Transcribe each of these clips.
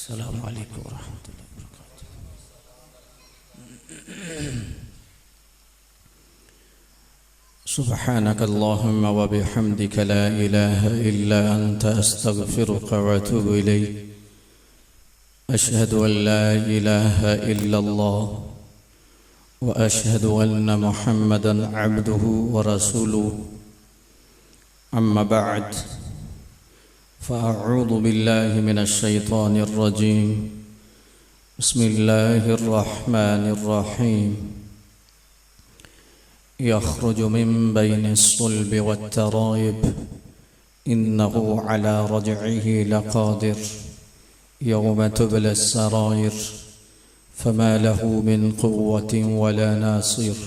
अस्सलामु अलैकुम वरहमतुल्लाहि वबरकातुहू। सुब्हानक अल्लाहुम्मा व बिहम्दिक ला इलाहा इल्ला अंत अस्तगफिरुका व अतूबु इलैक। अशहदु अन ला इलाहा इल्लल्लाह व अशहदु अन्न मुहम्मदन अब्दुहु व रसूलुहु। अम्मा बअद फ़अऊज़ु बिल्लाहि मिनश शैतानिर रजीम। बिस्मिल्लाहिर रहमानिर रहीम। यख़्रुजु मिन बैनिस सुल्बि वत्तराइब इन्नहु अला रजइहि लक़ादिर। यौम तुबलस सराइर फमा लहु मिन क़ुव्वतिन वला नासिर।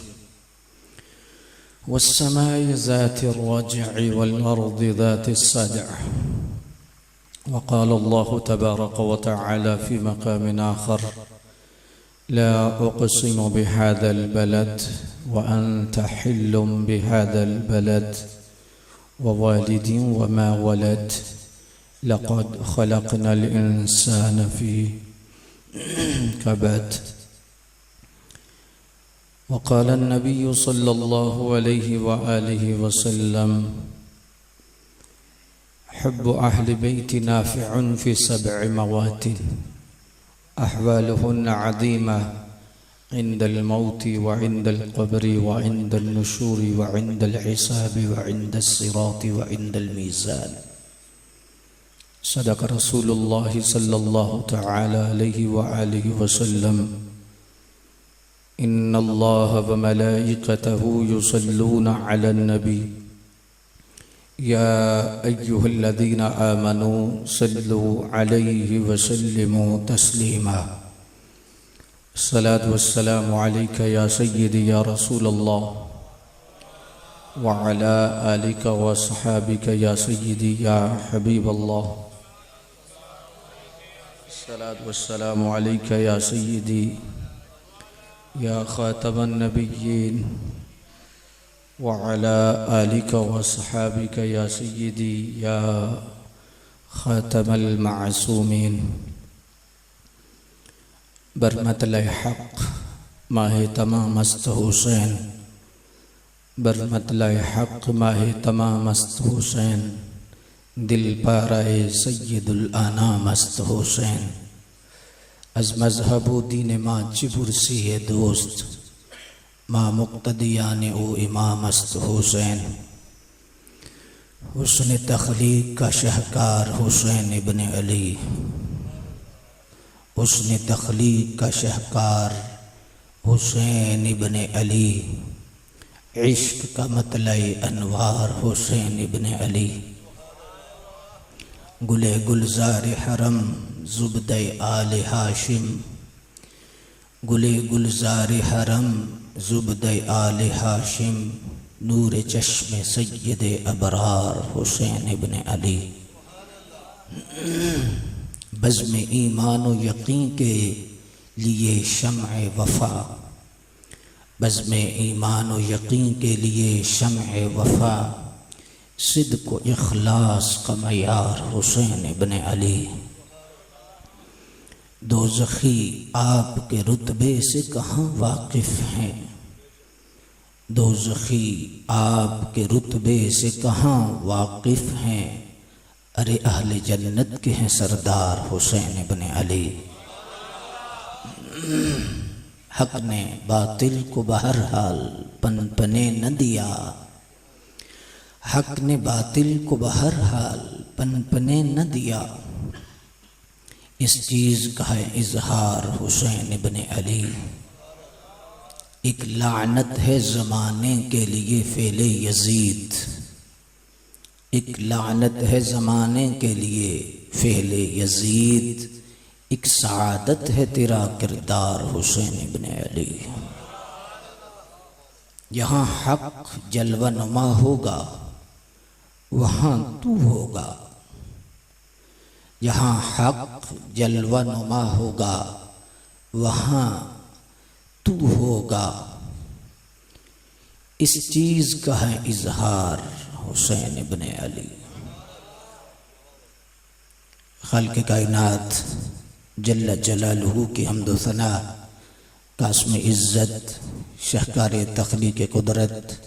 वस्समाइ ज़ातिर रजइ वल अर्दि ज़ातिस सदअ। वक़ाल अल्लाहु तबारक व तआला फ़ी मक़ामिन आख़र ला उक़सिमु बिहाज़ल बलद व अन्त हिल्लुम बिहाज़ल बलद व वालिदिन व मा वलद लक़द ख़लक़नल इंसान फ़ी कबद। वक़ाल अन्नबिय्यु सल्लल्लाहु अलैहि व आलिहि वसल्लम हुब्बु अहलि बैति नाफ़िउन फ़ी सबअ मवातिन अहवालुहुन्ना अज़ीमा इंदल मौति व इंदल क़ब्रि व इंदल नुशूरि व इंदल हिसाबि व इंदस सिराति व इंदल मीज़ान। सदक़ रसूलुल्लाहि सल्लल्लाहु तआला अलैहि व आलिहि वसल्लम। इन्नल्लाह व मलाइकतहु युसल्लूना अलन नबी या अय्युहल्लज़ीना आमनू सल्लू अलैहि व सल्लिमू तस्लीमा। सलातु वस्सलामु अलैका या सय्यदी या रसूलल्लाह व अला आलिका व अस्हाबिका या सय्यदी या हबीबल्लाह। सलातु वस्सलामु अलैका या सय्यदी या ख़ातमन नबिय्यीन व अला आलिका व अस्हाबिका या सय्यदी या ख़ातमल मासूमीन। बरमतल हक़ माह तमाम मस्त हुसैन। बरमतल हक़ माह तमाम मस्त हुसैन। दिल पाराए सय्यदुल आनाम मस्त हुसैन। अज़ मज़हबु दीन माँ चिबुरसी है दोस्त माँ मुक़्तदियाने ओ इमाम मस्त हुसैन। हुस्न तख़लीक़ का शाहकार हुसैन इब्न अली। हुस्न तख़लीक़ का शाहकार हुसैन इब्न अली। इश्क़ का मतलए अनवार हुसैन इब्न अली। गुले गुलज़ार हरम ज़ुब्दे आले हाशिम। गुले गुलज़ार हरम ज़ुब्दे आले हाशिम। नूर चश्मे सय्यदे अबरार हुसैन इब्न अली। बज़्म ईमान व यक़ीन के लिए शम्अ वफ़ा। बज़्म ईमान व यक़ीन के लिए शम्अ वफ़ा। सिद्क़ व इख़लास का मयार हुसैन इब्न अली। दोज़ख़ी आपके रुतबे से कहाँ वाक़िफ़ हैं। दोज़ख़ी आपके रुतबे से कहाँ वाक़िफ़ हैं। अरे अहले जन्नत के हैं सरदार हुसैन इब्न अली। हक़ ने बातिल को बहरहाल पनपने न दिया। हक़ ने बातिल को बहरहाल पनपने न दिया। इस चीज़ का है इज़हार हुसैन इब्न अली। एक लानत है ज़माने के लिए फ़ेले यज़ीद। एक लानत है ज़माने के लिए फ़ेले यज़ीद। एक सआदत है तेरा किरदार हुसैन इब्न अली। यहाँ हक़ जलवा नुमा होगा वहाँ तू होगा। यहाँ हक़ जलवा नुमा होगा वहाँ तू होगा। इस चीज़ का है इज़हार हुसैन इब्न अली। ख़ल्क़ कायनात जल्ल जलालहू की हम्द व सना, कास्म इज़्ज़त, शहकार तख्लीक़ कुदरत,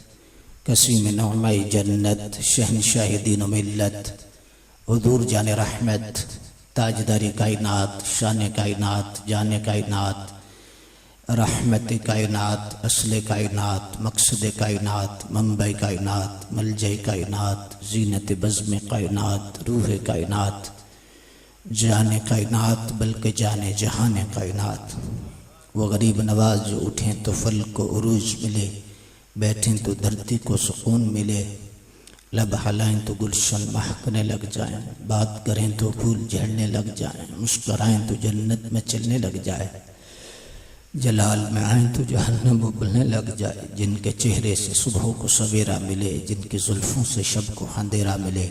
कसीम नौमाई जन्नत, शहनशाह दीन व मिल्लत, हुज़ूर जान रहमत, ताजदारी कायनात, शान कायनात, जान कायनात, रहमत कायनात, असले कायनात, मकसद कायनात, मंबई कायनात, मलजय कायनात, जीनत बज़्म कायनात, रूह कायनात, जाने कायनात बल्कि जाने जहान कायनात। वो गरीब नवाज जो उठें तो फल को उरूज मिले, बैठें तो धरती को सुकून मिले, लब हलाएं तो गुलशन महकने लग जाएं, बात करें तो फूल झड़ने लग जाएं, मुस्कराएं तो जन्नत में चलने लग जाए, जलाल में आएँ तो जहन्नम उबलने लग जाए। जिनके चेहरे से सुबह को सवेरा मिले, जिनकी जुल्फ़ों से शब को अंधेरा मिले,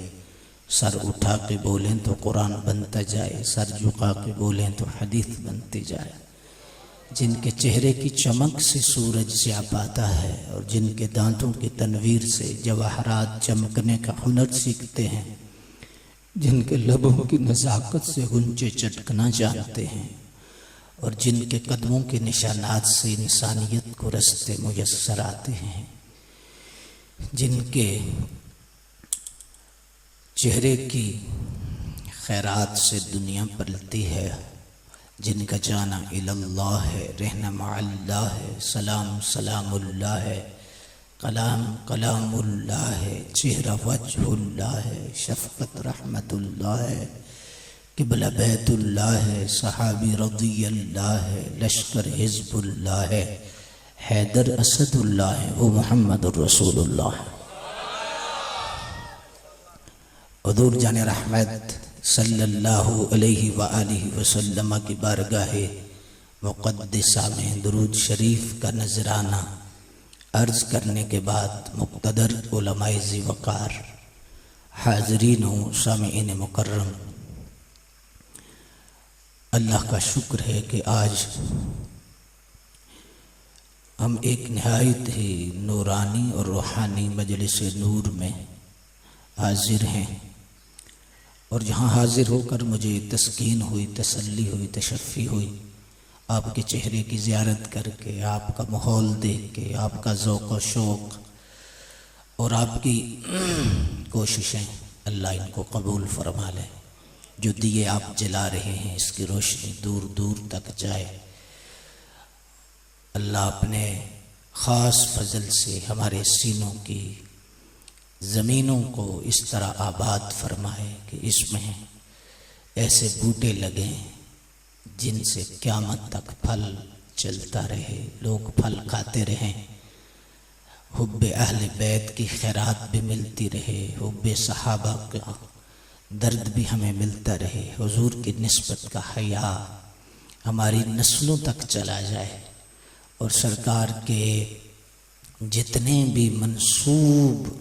सर उठा के बोलें तो कुरान बनता जाए, सर झुका के बोलें तो हदीस बनती जाए। जिनके चेहरे की चमक से सूरज ज़िया पाता है और जिनके दांतों की तनवीर से जवाहरात चमकने का हुनर सीखते हैं, जिनके लबों की नज़ाकत से गुंजे चटकना जानते हैं और जिनके कदमों के निशानात से इंसानियत को रास्ते मुयस्सर आते हैं, जिनके चेहरे की खैरात से दुनिया पलती है, जिनका जाना इल्लल्लाह है, रहना मअल्लाह है, सलाम सलामुल्लाह है, कलाम कलामुल्लाह है, चेहरा वजहुल्लाह है, शफ़क़त रहमतुल्लाह है, किबला बैतुल्लाह है, सहाबी रज़ियल्लाह है, लश्कर हिज़्बुल्लाह है, हैदर असदुल्लाह है, वो मुहम्मदुर रसूलुल्लाह है। हुज़ूर जाने रहमत सल्लल्लाहु अलैहि व आलिहि वसल्लम की बारगाह मुक़द्दसा में दुरूद शरीफ का नजराना अर्ज़ करने के बाद मुक़्तदर उलमाए ज़िवकार, हाज़रीन हो सामीईन मुकर्रम, अल्लाह का शुक्र है कि आज हम एक नहायत ही नूरानी और रूहानी मजलिस नूर में हाजिर हैं और जहाँ हाजिर होकर मुझे तस्कीन हुई, तसल्ली हुई, तशफ़ी हुई, आपके चेहरे की ज़ियारत करके, आपका माहौल देख के, आपका ज़ौक़ व शौक़ और आपकी कोशिशें, अल्लाह इनको कबूल फरमा ले। जो दिए आप जला रहे हैं इसकी रोशनी दूर दूर तक जाए। अल्लाह अपने ख़ास फजल से हमारे सीनों की ज़मीनों को इस तरह आबाद फरमाए कि इसमें ऐसे बूटे लगें जिनसे क़यामत तक फल चलता रहे, लोग फल खाते रहें, हुब्बे अहले बैत की खैरात भी मिलती रहे, हुब्बे सहाबा का दर्द भी हमें मिलता रहे, हुजूर की निस्बत का हया हमारी नस्लों तक चला जाए और सरकार के जितने भी मंसूब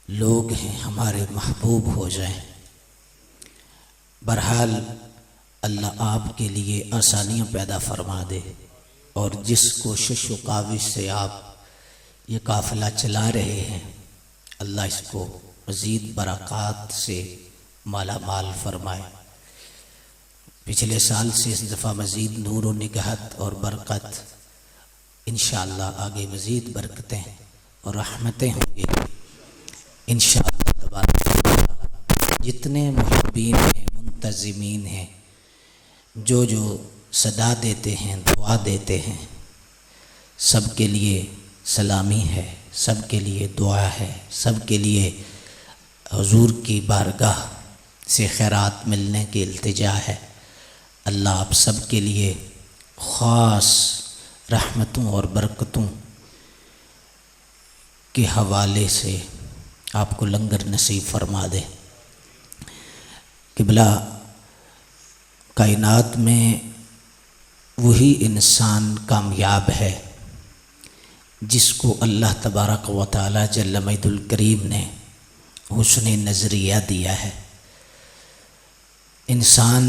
लोग हैं हमारे महबूब हो जाएं। बहरहाल अल्लाह आपके लिए आसानियाँ पैदा फरमा दे और जिस कोशिश व काविश से आप ये काफ़िला चला रहे हैं, अल्लाह इसको मज़ीद बरक़ात से माला माल फरमाए। पिछले साल से इस दफ़ा मज़ीद नूर व निगहत और बरकत, इंशाअल्लाह आगे मज़ीद बरकतें और रहमतें होंगी इंशाअल्लाह। जितने मुहिब्बीन हैं, मुंतज़िमीन हैं, जो जो सदा देते हैं, दुआ देते हैं, सब के लिए सलामी है, सब के लिए दुआ है, सब के लिए हुजूर की बारगाह से खैरात मिलने की इल्तिजा है। अल्लाह आप सब के लिए ख़ास रहमतों और बरकतों के हवाले से आपको लंगर नसीब फरमा दे। किबला कायनात में वही इंसान कामयाब है जिसको अल्लाह तबारक व तआला जल्ल मजदुल करीम ने हुस्न नज़रिया दिया है। इंसान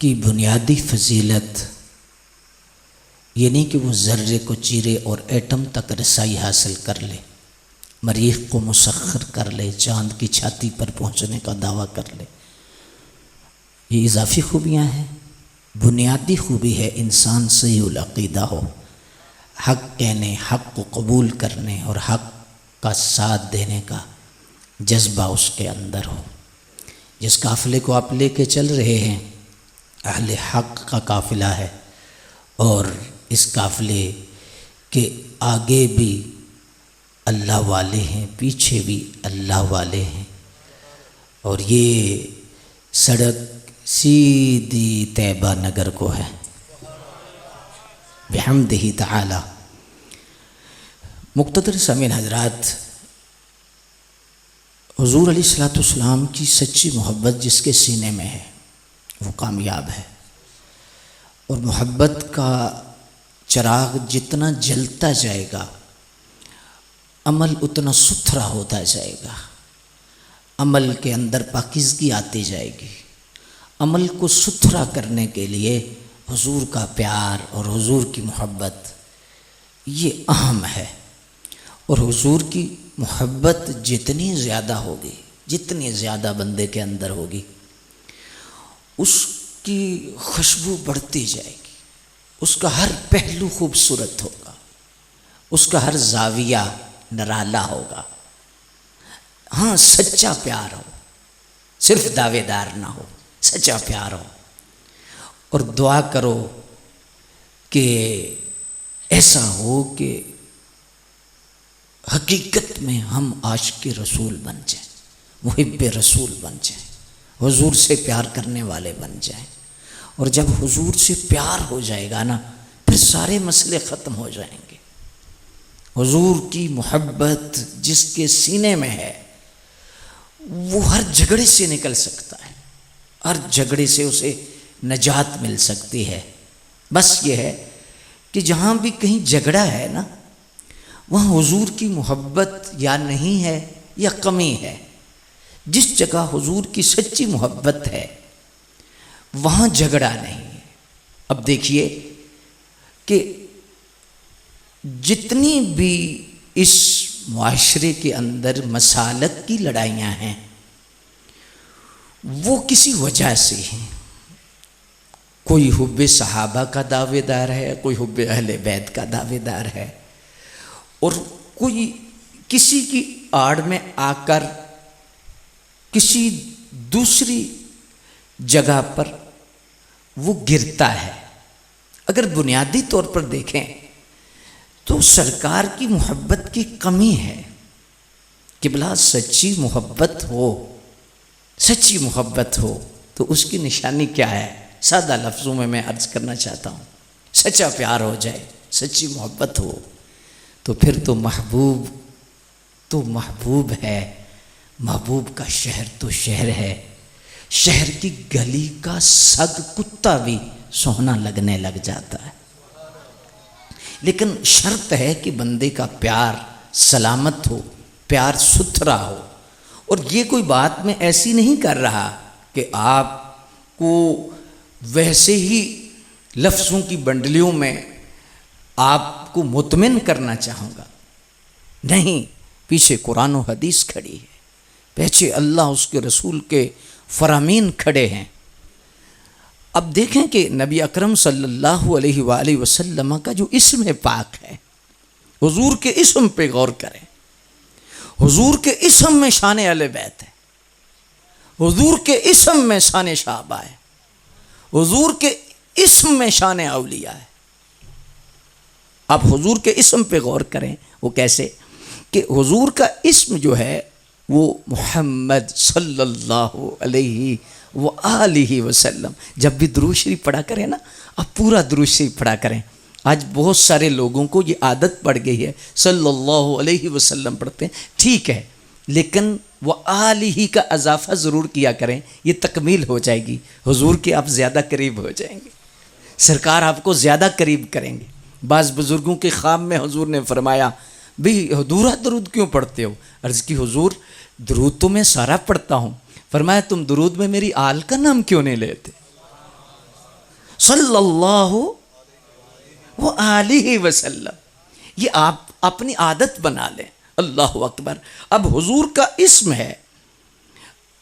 की बुनियादी फजीलत ये नहीं कि वो ज़र्रे को चीरे और एटम तक रसाई हासिल कर ले, मरीख़ को मुसख्खर कर ले, चाँद की छाती पर पहुँचने का दावा कर ले। ये इजाफी खूबियाँ हैं। बुनियादी खूबी है इंसान सही अक़ीदा हो, हक़ कहने, हक़ को कबूल करने और हक़ का साथ देने का जज्बा उसके अंदर हो। जिस काफ़िले को आप लेके चल रहे हैं अहले हक़ का काफ़िला है, और इस काफ़िले के आगे भी अल्लाह वाले हैं, पीछे भी अल्लाह वाले हैं, और ये सड़क सीधी तैबा नगर को है बिहम्दिही तआला। मुक़्तदर समीन हज़रात, हुज़ूर अलैहिस्सलाम की सच्ची मोहब्बत जिसके सीने में है वो कामयाब है, और मोहब्बत का चिराग जितना जलता जाएगा अमल उतना सुथरा होता जाएगा, अमल के अंदर पाकीज़गी आती जाएगी। अमल को सुथरा करने के लिए हुजूर का प्यार और हुजूर की मोहब्बत ये अहम है। और हुजूर की मोहब्बत जितनी ज़्यादा होगी, जितनी ज़्यादा बंदे के अंदर होगी, उसकी खुशबू बढ़ती जाएगी, उसका हर पहलू खूबसूरत होगा, उसका हर जाविया नराला होगा। हाँ, सच्चा प्यार हो, सिर्फ दावेदार ना हो, सच्चा प्यार हो। और दुआ करो कि ऐसा हो कि हकीकत में हम आशिक़ रसूल बन जाएं, मुहिब्ब रसूल बन जाएं, हुजूर से प्यार करने वाले बन जाएं। और जब हुजूर से प्यार हो जाएगा ना, फिर सारे मसले ख़त्म हो जाएंगे। हुजूर की मोहब्बत जिसके सीने में है वो हर झगड़े से निकल सकता है, हर झगड़े से उसे नजात मिल सकती है। बस ये है कि जहाँ भी कहीं झगड़ा है ना, वहाँ हुजूर की मोहब्बत या नहीं है या कमी है। जिस जगह हुजूर की सच्ची मोहब्बत है वहाँ झगड़ा नहीं है। अब देखिए कि जितनी भी इस मुआशरे के अंदर मसालत की लड़ाइयाँ हैं वो किसी वजह से हैं। कोई हुब्बे सहाबा का दावेदार है, कोई हुब्बे अहले बैत का दावेदार है, और कोई किसी की आड़ में आकर किसी दूसरी जगह पर वो गिरता है। अगर बुनियादी तौर पर देखें तो सरकार की मोहब्बत की कमी है। किबला सच्ची मोहब्बत हो, सच्ची मोहब्बत हो तो उसकी निशानी क्या है? सादा लफ्ज़ों में मैं अर्ज़ करना चाहता हूँ, सच्चा प्यार हो जाए, सच्ची मोहब्बत हो तो फिर तो महबूब है। महबूब का शहर तो शहर है, शहर की गली का सग कुत्ता भी सोहना लगने लग जाता है। लेकिन शर्त है कि बंदे का प्यार सलामत हो, प्यार सुथरा हो। और ये कोई बात मैं ऐसी नहीं कर रहा कि आपको वैसे ही लफ्ज़ों की बंडलियों में आपको मुतमिन करना चाहूँगा, नहीं। पीछे कुरान और हदीस खड़ी है, पीछे अल्लाह उसके रसूल के फरामीन खड़े हैं। अब देखें कि नबी अकरम सल्लल्लाहु अलैहि वसल्लम का जो इस्म है पाक है, हुजूर के इस्म पे गौर करें। हुजूर के इस्म में शान अहले बैत है, हुजूर के इस्म में शान सहाबा है, हुजूर के इस्म में शान औलिया है। आप हुजूर के इस्म पे गौर करें, वो कैसे कि हुजूर का इस्म जो है वो मोहम्मद सल्लल्लाहु अलैहि वसल्लम। जब भी दुरूद शरीफ पढ़ा करें ना, आप पूरा दुरूद शरीफ पढ़ा करें। आज बहुत सारे लोगों को ये आदत पड़ गई है, सल्लल्लाहु अलैहि वसल्लम पढ़ते हैं, ठीक है, लेकिन वह आलिही का इजाफा ज़रूर किया करें, ये तकमील हो जाएगी। हुजूर के आप ज़्यादा करीब हो जाएंगे, सरकार आपको ज़्यादा करीब करेंगे। बाज़ बुज़ुर्गों के ख्वाब में हुजूर ने फरमाया, भाई हुजूरा दरूद क्यों पढ़ते हो? अर्ज़ की हुजूर दरूद तो मैं सारा पढ़ता हूँ। फरमाया तुम दरूद में मेरी आल का नाम क्यों नहीं लेते? सल्लल्लाहु अलैहि वसल्लम, ये आप अपनी आदत बना लें। अल्लाहु अकबर। अब हुजूर का इस्म है,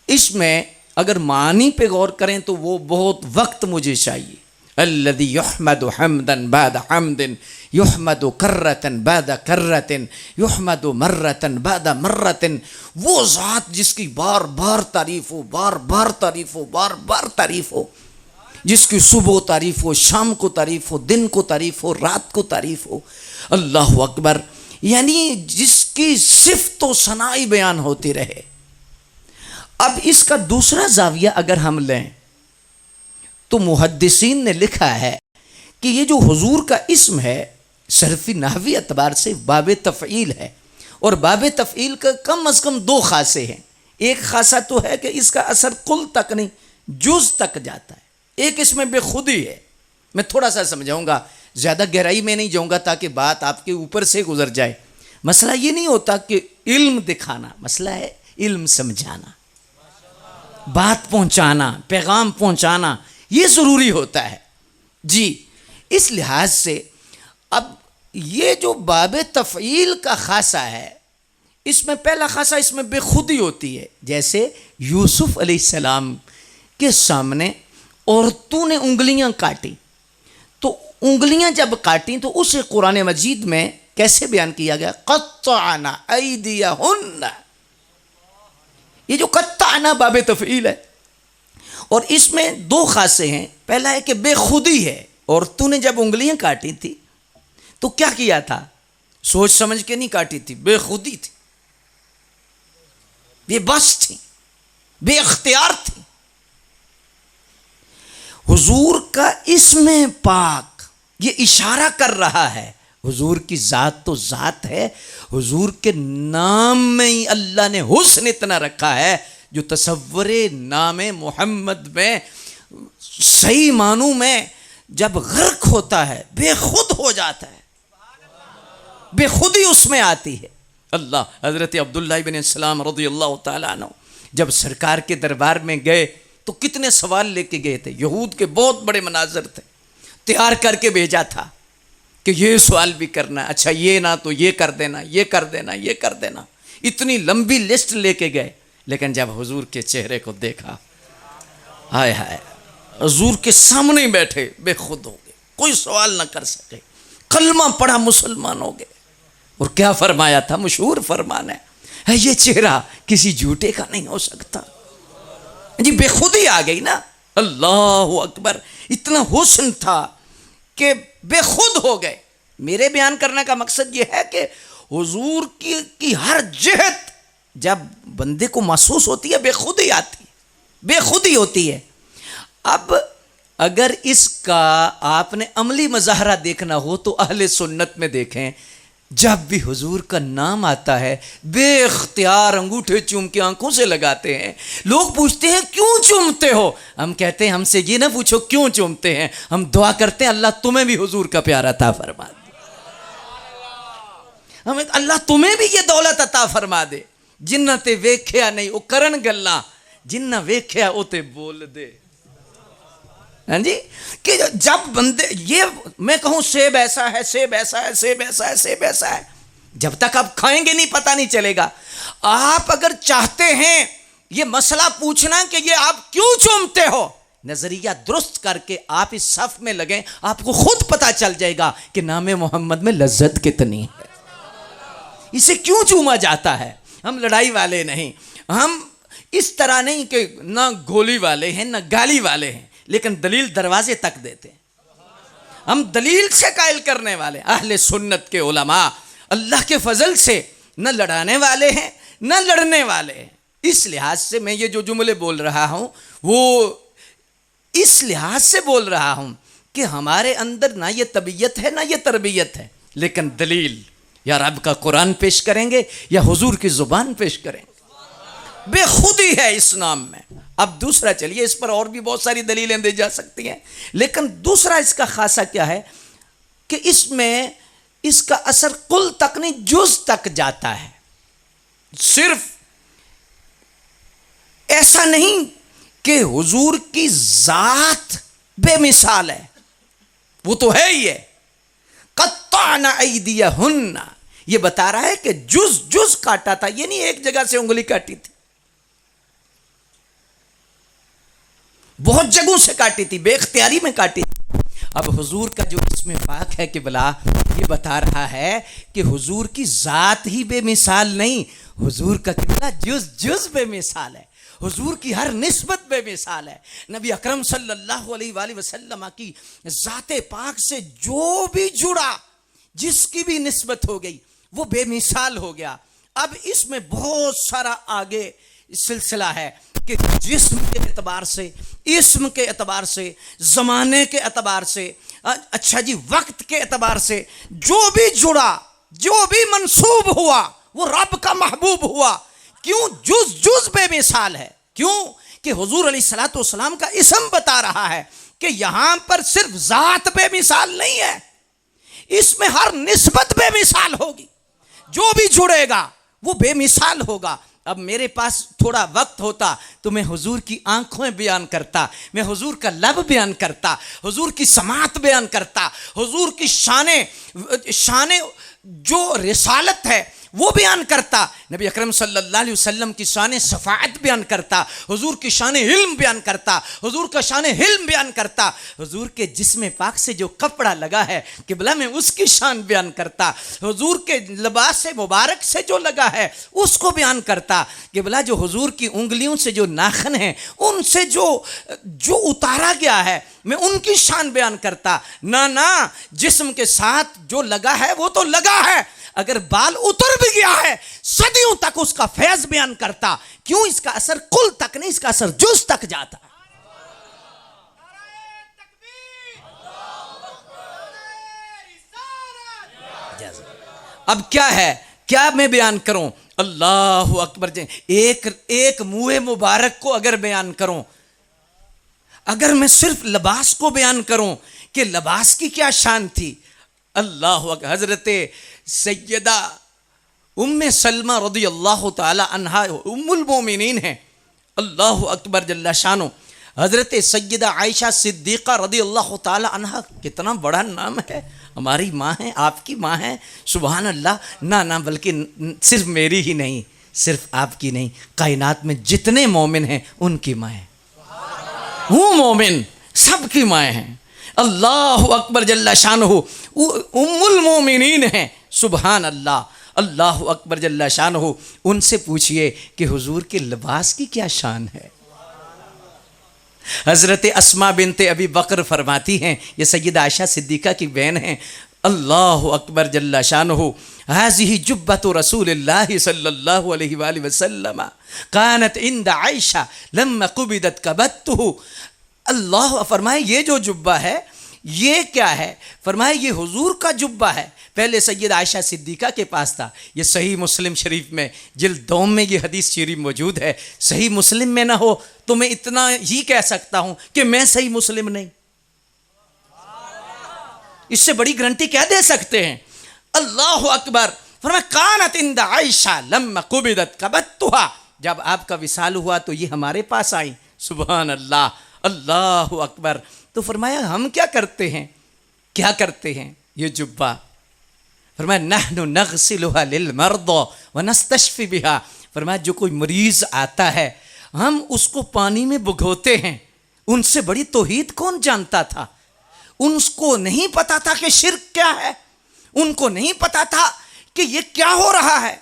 इसमें अगर मानी पे गौर करें तो वो बहुत वक्त मुझे चाहिए। अल्लज़ी युहमदु हम्दन बाद हम्दिन युहमदु कर्रतन बाद कर्रतिन युहमदु मर्रतन बाद मर्रतिन, वो ज़ात जिसकी बार बार तारीफ़ हो, बार बार तारीफ़ हो, बार बार तारीफ़ हो, जिसकी सुबह तारीफ़ हो, शाम को तारीफ़ हो, दिन को तारीफ़ हो, रात को तारीफ़ हो। अल्लाह अकबर, यानी जिसकी सिफ़त व सनाई बयान होती रहे। अब इसका दूसरा जाविया अगर हम लें तो मुहद्दिसीन ने लिखा है कि ये जो हुजूर का इस्म है सरफी नहवी एतबार से बाब तफ़ईल है, और बाब तफ़ईल का कम अज़ कम दो खासे हैं। एक खासा तो है कि इसका असर कुल तक नहीं जुज़ तक जाता है, एक इसमें बेखुदी है। मैं थोड़ा सा समझाऊंगा, ज़्यादा गहराई में नहीं जाऊंगा ताकि बात आपके ऊपर से गुजर जाए। मसला ये नहीं होता कि इल्म दिखाना, मसला है इल्म समझाना, बात पहुंचाना, पैगाम पहुंचाना, ये ज़रूरी होता है जी। इस लिहाज से अब ये जो बाब तफ़ईल का खासा है, इसमें पहला खासा इसमें बेखुदी होती है। जैसे यूसुफ अलैहिस्सलाम के सामने औरतों ने उंगलियां काटी, तो उंगलियां जब काटी तो उसे कुरान मजीद में कैसे बयान किया गया? क़त्तअना ऐदियहुन्ना। ये जो क़त्तअना बाब तफ़ईल है, और इसमें दो खासे हैं। पहला है कि बेखुदी है, औरतों ने जब उंगलियां काटी थी तो क्या किया था? सोच समझ के नहीं काटी थी, बेखुदी थी, बेबस थी, बेख्तियार थी। हुजूर का इस्म पाक ये इशारा कर रहा है, हुजूर की ज़ात तो ज़ात है, हुजूर के नाम में ही अल्लाह ने हुस्न इतना रखा है जो तसव्वुरे नाम मोहम्मद में सही मानू में जब गर्क होता है, बेखुद हो जाता है, बेखुदी उसमें आती है। अल्लाह हज़रत अब्दुल्लाह इब्न सलाम रज़ियल्लाहु ताला अन्हु जब सरकार के दरबार में गए तो कितने सवाल लेके गए थे। यहूद के बहुत बड़े मनाजर थे, तैयार करके भेजा था कि ये सवाल भी करना, अच्छा ये ना तो ये कर देना, ये कर देना, ये कर देना, इतनी लंबी लिस्ट लेके गए। लेकिन जब हुजूर के चेहरे को देखा, हाय हाय, हुजूर के सामने ही बैठे, बेखुद हो गए, कोई सवाल ना कर सके, कलमा पढ़ा, मुसलमान हो गए। और क्या फरमाया था? मशहूर फरमान है, ये चेहरा किसी झूठे का नहीं हो सकता जी। बेखुदी आ गई ना, अल्लाह अकबर, इतना हुस्न था कि बेखुद हो गए। मेरे बयान करने का मकसद ये है कि हुजूर की हर जिहत जब बंदे को महसूस होती है, बेखुदी आती है, बेखुदी होती है। अब अगर इसका आपने अमली मज़ाहरा देखना हो तो अहले सुन्नत में देखें, जब भी हुजूर का नाम आता है बेख्तियार अंगूठे चूम के आंखों से लगाते हैं। लोग पूछते हैं क्यों चूमते हो? हम कहते हैं हमसे ये ना पूछो क्यों चूमते हैं, हम दुआ करते हैं अल्लाह तुम्हें भी हुजूर का प्यार अता फरमा दे, हमें अल्लाह तुम्हें भी ये दौलत अता फरमा दे। जिन्ना ते वेख्या नहीं वो करन गल्ला, जिन्ना वेख्या वो ते बोल दे। हाँ जी, कि जब बंदे, ये मैं कहूं सेब ऐसा है, सेब ऐसा है, सेब ऐसा है, सेब ऐसा है, जब तक आप खाएंगे नहीं पता नहीं चलेगा। आप अगर चाहते हैं ये मसला पूछना कि ये आप क्यों चूमते हो, नजरिया दुरुस्त करके आप इस सफ में लगें, आपको खुद पता चल जाएगा कि नाम मोहम्मद में लज्जत कितनी है, इसे क्यों चूमा जाता है। हम लड़ाई वाले नहीं, हम इस तरह नहीं कि ना गोली वाले हैं ना गाली वाले हैं, लेकिन दलील दरवाजे तक देते हैं। हम दलील से कायल करने वाले अहले सुन्नत के उलमा अल्लाह के फजल से न लड़ाने वाले हैं न लड़ने वाले हैं। इस लिहाज से मैं ये जो जुमले बोल रहा हूँ वो इस लिहाज से बोल रहा हूँ कि हमारे अंदर ना ये तबीयत है ना ये तरबियत है, लेकिन दलील या रब का कुरान पेश करेंगे या हुजूर की ज़ुबान पेश करेंगे। बेखुदी है इस नाम में। अब दूसरा, चलिए इस पर और भी बहुत सारी दलीलें दी जा सकती हैं, लेकिन दूसरा इसका खासा क्या है कि इसमें इसका असर कुल तक नहीं जुज तक जाता है। सिर्फ ऐसा नहीं कि हुजूर की जात बेमिसाल है, वो तो है ही है। क़त्तअना ऐदियहुन्ना, ये बता रहा है कि जुज जुज काटा था, ये नहीं एक जगह से उंगली काटी थी। बहुत जगहों से काटी थी, बेख्तियारी में काटी थी। अब हुजूर का जो इसमें पाक है किबला, ये बता रहा है कि हुजूर की ज़ात ही बेमिसाल नहीं, हुजूर का किबला जुज़ जुज़ बेमिसाल है, हुजूर की हर निस्बत बेमिसाल है। नबी अकरम सल्लल्लाहु अलैहि वसल्लम की ज़ाते पाक से जो भी जुड़ा, जिसकी भी निस्बत हो गई, वो बेमिसाल हो गया। अब इसमें बहुत सारा आगे सिलसिला है कि जिस्म के एतबार से, इस्म के एतबार से, ज़माने के एतबार से, अच्छा जी वक्त के एतबार से जो भी जुड़ा, जो भी मंसूब हुआ, वो रब का महबूब हुआ। क्यों? जुज़ जुज़ बेमिसाल है। क्यों? कि हुजूर अलैहिस्सलातु वस्सलाम का इस्म बता रहा है कि यहां पर सिर्फ ज़ात बेमिसाल नहीं है, इसमें हर निस्बत बेमिसाल होगी। जो भी जुड़ेगा वो बेमिसाल होगा। अब मेरे पास थोड़ा वक्त होता तो मैं हुजूर की आंखें बयान करता, मैं हुजूर का लब बयान करता, हुजूर की समात बयान करता, हुजूर की शाने जो रिसालत है वो बयान करता, नबी अकरम सल्लल्लाहु अलैहि वसल्लम की शान सफ़ाअत बयान करता, हुजूर की शान इल्म बयान करता, हुजूर का शान हिल्म बयान करता, हुजूर के जिस्म पाक से जो कपड़ा लगा है किबला में उसकी शान बयान करता, हुजूर के लिबास मुबारक से जो लगा है उसको बयान करता, किबला जो हुजूर की उंगलियों से जो नाखन है उनसे जो उतारा गया है मैं उनकी शान बयान करता। ना जिस्म के साथ जो लगा है वो तो लगा है, अगर बाल उतर भी गया है सदियों तक उसका फैज बयान करता। क्यों? इसका असर कुल तक नहीं, इसका असर जुज तक जाता। अब क्या है, क्या मैं बयान करूं? अल्लाहु अकबर। एक मुँह मुबारक को अगर बयान करूं, अगर मैं सिर्फ लिबास को बयान करूं कि लिबास की क्या शान थी, अल्लाह अकबर। हजरत सैयदा उम्मे सलमा रज़ी अल्लाह ताला अन्हा उम्मुल मोमिनीन है, अल्लाह अकबर जल्ला शानो। हजरत सैयदा आयशा सिद्दीक़ा रज़ी अल्लाह ताला अन्हा, कितना बड़ा नाम है, हमारी माँ है, आपकी माँ है, सुबहान अल्लाह। ना बल्कि सिर्फ मेरी ही नहीं, सिर्फ आपकी नहीं, कायनात में जितने मोमिन हैं उनकी माँ है। हूँ मोमिन, सबकी माँ हैं। अल्लाह अकबर जल्ला शानहू उम्मुल मोमिनीन हैं, सुबहान अल्लाह। अल्लाह अकबर जल्ला शानहू। उनसे पूछिए कि हुजूर के लिबास की क्या शान है। हज़रत अस्मा बिनते अबी बकर फरमाती हैं, ये सैयदा आयशा सिद्दीक़ा की बहन हैं, अल्लाह अकबर जल्ला शानहू, हाज़िही जुब्बतु रसूलिल्लाहि सल्लल्लाहु अलैहि वसल्लम कानत इंद आयशा लम्मा कुबिदत कबत्तुहु। अल्लाह फरमाए ये जो जुब्बा है ये क्या है? फरमाए ये हुजूर का जुब्बा है, पहले सैयद आयशा सिद्दीक़ा के पास था। ये सही मुस्लिम शरीफ में जिल्द 2 में ये हदीस शरीफ मौजूद है। सही मुस्लिम में ना हो तो मैं इतना ही कह सकता हूं कि मैं सही मुस्लिम नहीं, इससे बड़ी गारंटी क्या दे सकते हैं? अल्लाह अकबर। फरमाया कानत इंद आयशा लम्मा कुबिदत कबत्तुहा, जब आपका विसाल हुआ तो ये हमारे पास आई। सुभान अल्लाह, अल्लाह अकबर। तो फरमाया हम क्या करते हैं, क्या करते हैं ये जुब्बा? फरमाया नहनु नग़सिलुहा लिल मर्दा व नस्तशफ़ी बिहा। फरमाया जो कोई मरीज़ आता है हम उसको पानी में भिगोते हैं। उनसे बड़ी तौहीद कौन जानता था? उनको नहीं पता था कि शिर्क क्या है, उनको नहीं पता था कि ये क्या हो रहा है,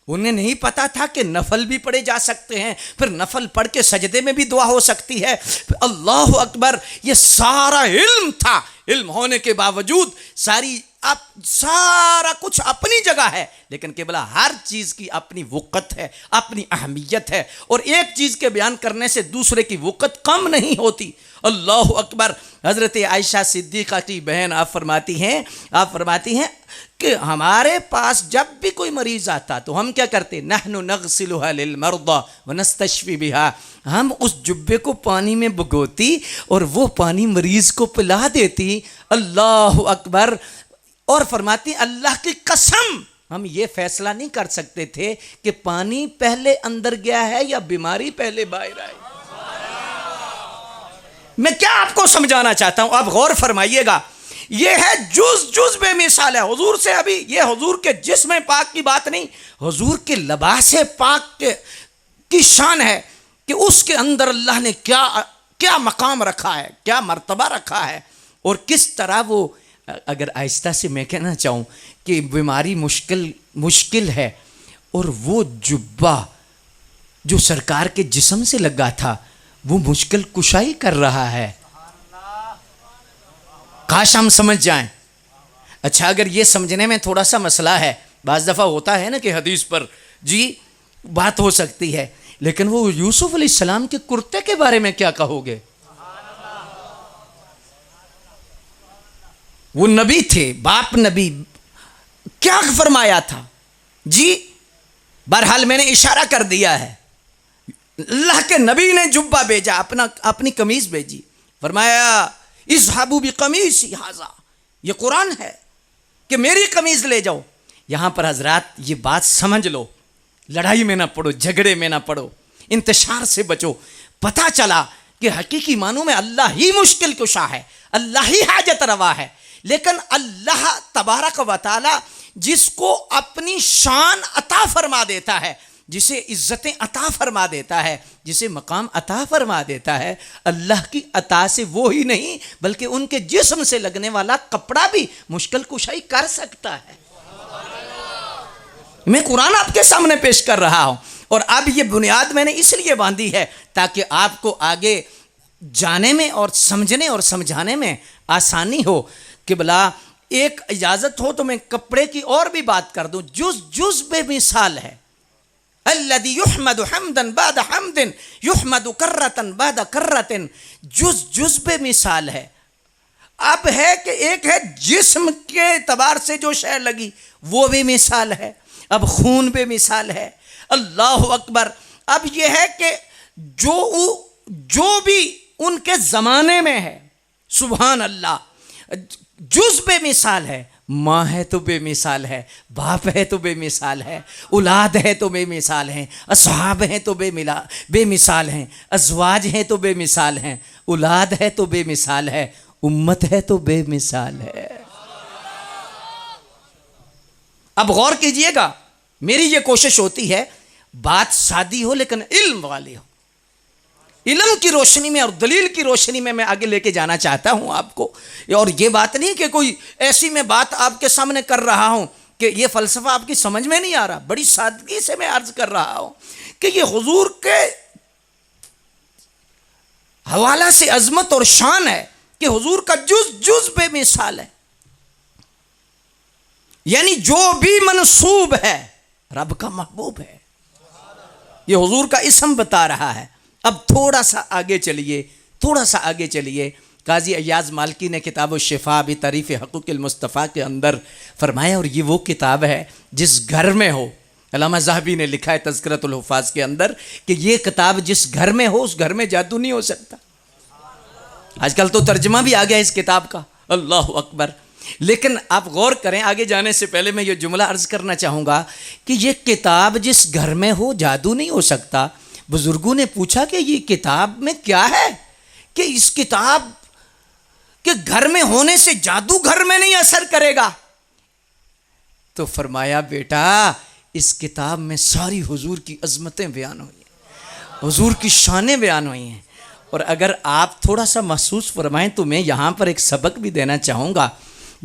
उन्हें नहीं पता था कि नफल भी पढ़े जा सकते हैं, फिर नफल पढ़ के सजदे में भी दुआ हो सकती है। अल्लाह अकबर। ये सारा इल्म था, इल्म होने के बावजूद सारा कुछ अपनी जगह है, लेकिन केवल हर चीज़ की अपनी वक़्त है, अपनी अहमियत है, और एक चीज़ के बयान करने से दूसरे की वक़्त कम नहीं होती। अल्लाह अकबर। हज़रत आयशा सिद्दीक़ा की बहन आप फरमाती हैं कि हमारे पास जब भी कोई मरीज़ आता तो हम क्या करते? नहनु नग़सिलुहा लिल मर्दा व नस्तशफ़ी बिहा। हम उस जुब्बे को पानी में भिगोती और वो पानी मरीज़ को पिला देती। अल्लाह अकबर। और फरमाती अल्लाह की कसम हम ये फैसला नहीं कर सकते थे कि पानी पहले अंदर गया है या बीमारी पहले बाहर आई। मैं क्या आपको समझाना चाहता हूं, आप गौर फरमाइएगा। ये है जुज जुज बेमिसाल है हुजूर से। अभी ये हुजूर के जिस्म पाक की बात नहीं, हुजूर के लिबास पाक की शान है कि उसके अंदर अल्लाह ने क्या क्या मकाम रखा है, क्या मर्तबा रखा है, और किस तरह वो, अगर आहिस्ता से मैं कहना चाहूँ कि बीमारी मुश्किल है, और वो जुब्बा जो सरकार के जिस्म से लगा था वो मुश्किल कुशाई कर रहा है। काश हम समझ जाएं। अच्छा, अगर ये समझने में थोड़ा सा मसला है, बाज़ दफ़ा होता है ना कि हदीस पर जी बात हो सकती है, लेकिन वो यूसुफ अलैहिस्सलाम के कुर्ते के बारे में क्या कहोगे? वो नबी थे, बाप नबी, क्या फरमाया था जी? बहरहाल मैंने इशारा कर दिया है, अल्लाह के नबी ने जुब्बा भेजा, अपनी कमीज भेजी, फरमाया इज़हाबू बिक़मीसी हाज़ा, ये कुरान है कि मेरी कमीज ले जाओ। यहां पर हजरात ये बात समझ लो, लड़ाई में ना पड़ो, झगड़े में ना पड़ो, इंतशार से बचो। पता चला कि हकीकी मानों में अल्लाह ही मुश्किल कुशा है, अल्लाह ही हाजत रवा है, लेकिन अल्लाह तबारक व तआला जिसको अपनी शान अता फरमा देता है, जिसे इज्जतें अता फरमा देता है, जिसे मकाम अता फरमा देता है, अल्लाह की अता से वो ही नहीं बल्कि उनके जिस्म से लगने वाला कपड़ा भी मुश्किल कुशाई कर सकता है। मैं कुरान आपके सामने पेश कर रहा हूं, और अब ये बुनियाद मैंने इसलिए बांधी है ताकि आपको आगे जाने में और समझने और समझाने में आसानी हो। कि भला एक इजाजत हो तो मैं कपड़े की और भी बात कर दूं। जुज जुज बेमिसाल है, अल्लज़ी युहमदु हम्दन बाद हम्दिन युहमदु कर्रतन बाद कर्रतिन, जुज जुज बेमिसाल है। अब है कि एक है जिस्म के एतबार से जो शय लगी वो बेमिसाल है, अब खून बेमिसाल है, अल्लाह अकबर। अब यह है कि जो भी उनके ज़माने में है, सुभान अल्लाह, जुज बेमिसाल है। माँ है तो बेमिसाल है, बाप है तो बेमिसाल है, औलाद है तो बेमिसाल हैं, असहाब हैं तो बेमिसाल हैं, अज़वाज हैं तो बेमिसाल हैं, औलाद है तो बेमिसाल है, उम्मत है तो बेमिसाल है। अब गौर कीजिएगा, मेरी ये कोशिश होती है बात सादी हो लेकिन इल्म वाली हो। इल्म की रोशनी में और दलील की रोशनी में मैं आगे लेके जाना चाहता हूं आपको। और ये बात नहीं कि कोई ऐसी मैं बात आपके सामने कर रहा हूं कि ये फ़लसफ़ा आपकी समझ में नहीं आ रहा। बड़ी सादगी से मैं अर्ज कर रहा हूं कि ये हुजूर के हवाला से अजमत और शान है कि हुजूर का जुज जुज बेमिसाल है। यानी जो भी मनसूब है रब का महबूब है, ये हुजूर का इसम बता रहा है। अब थोड़ा सा आगे चलिए, काजी अय्याज मालकी ने किताब शिफा भी तारीफ़ हक़ूक़िल मुस्तफ़ा के अंदर फरमाया, और ये वो किताब है जिस घर में हो, अल्लामा ज़हबी ने लिखा है तज़किरतुल हुफ़ाज़ के अंदर कि ये किताब जिस घर में हो उस घर में जादू नहीं हो सकता। आजकल तो तर्जमा भी आ गया इस किताब का, अल्लाह अकबर। लेकिन आप गौर करें, आगे जाने से पहले मैं ये जुमला अर्ज़ करना चाहूँगा कि ये किताब जिस घर में हो जादू नहीं हो सकता। बुजुर्गों ने पूछा कि ये किताब में क्या है कि इस किताब के घर में होने से जादू घर में नहीं असर करेगा। तो फरमाया, बेटा इस किताब में सारी हुजूर की अजमतें बयान हुई हैं, हुजूर की शानें बयान हुई हैं। और अगर आप थोड़ा सा महसूस फरमाएं तो मैं यहाँ पर एक सबक भी देना चाहूँगा।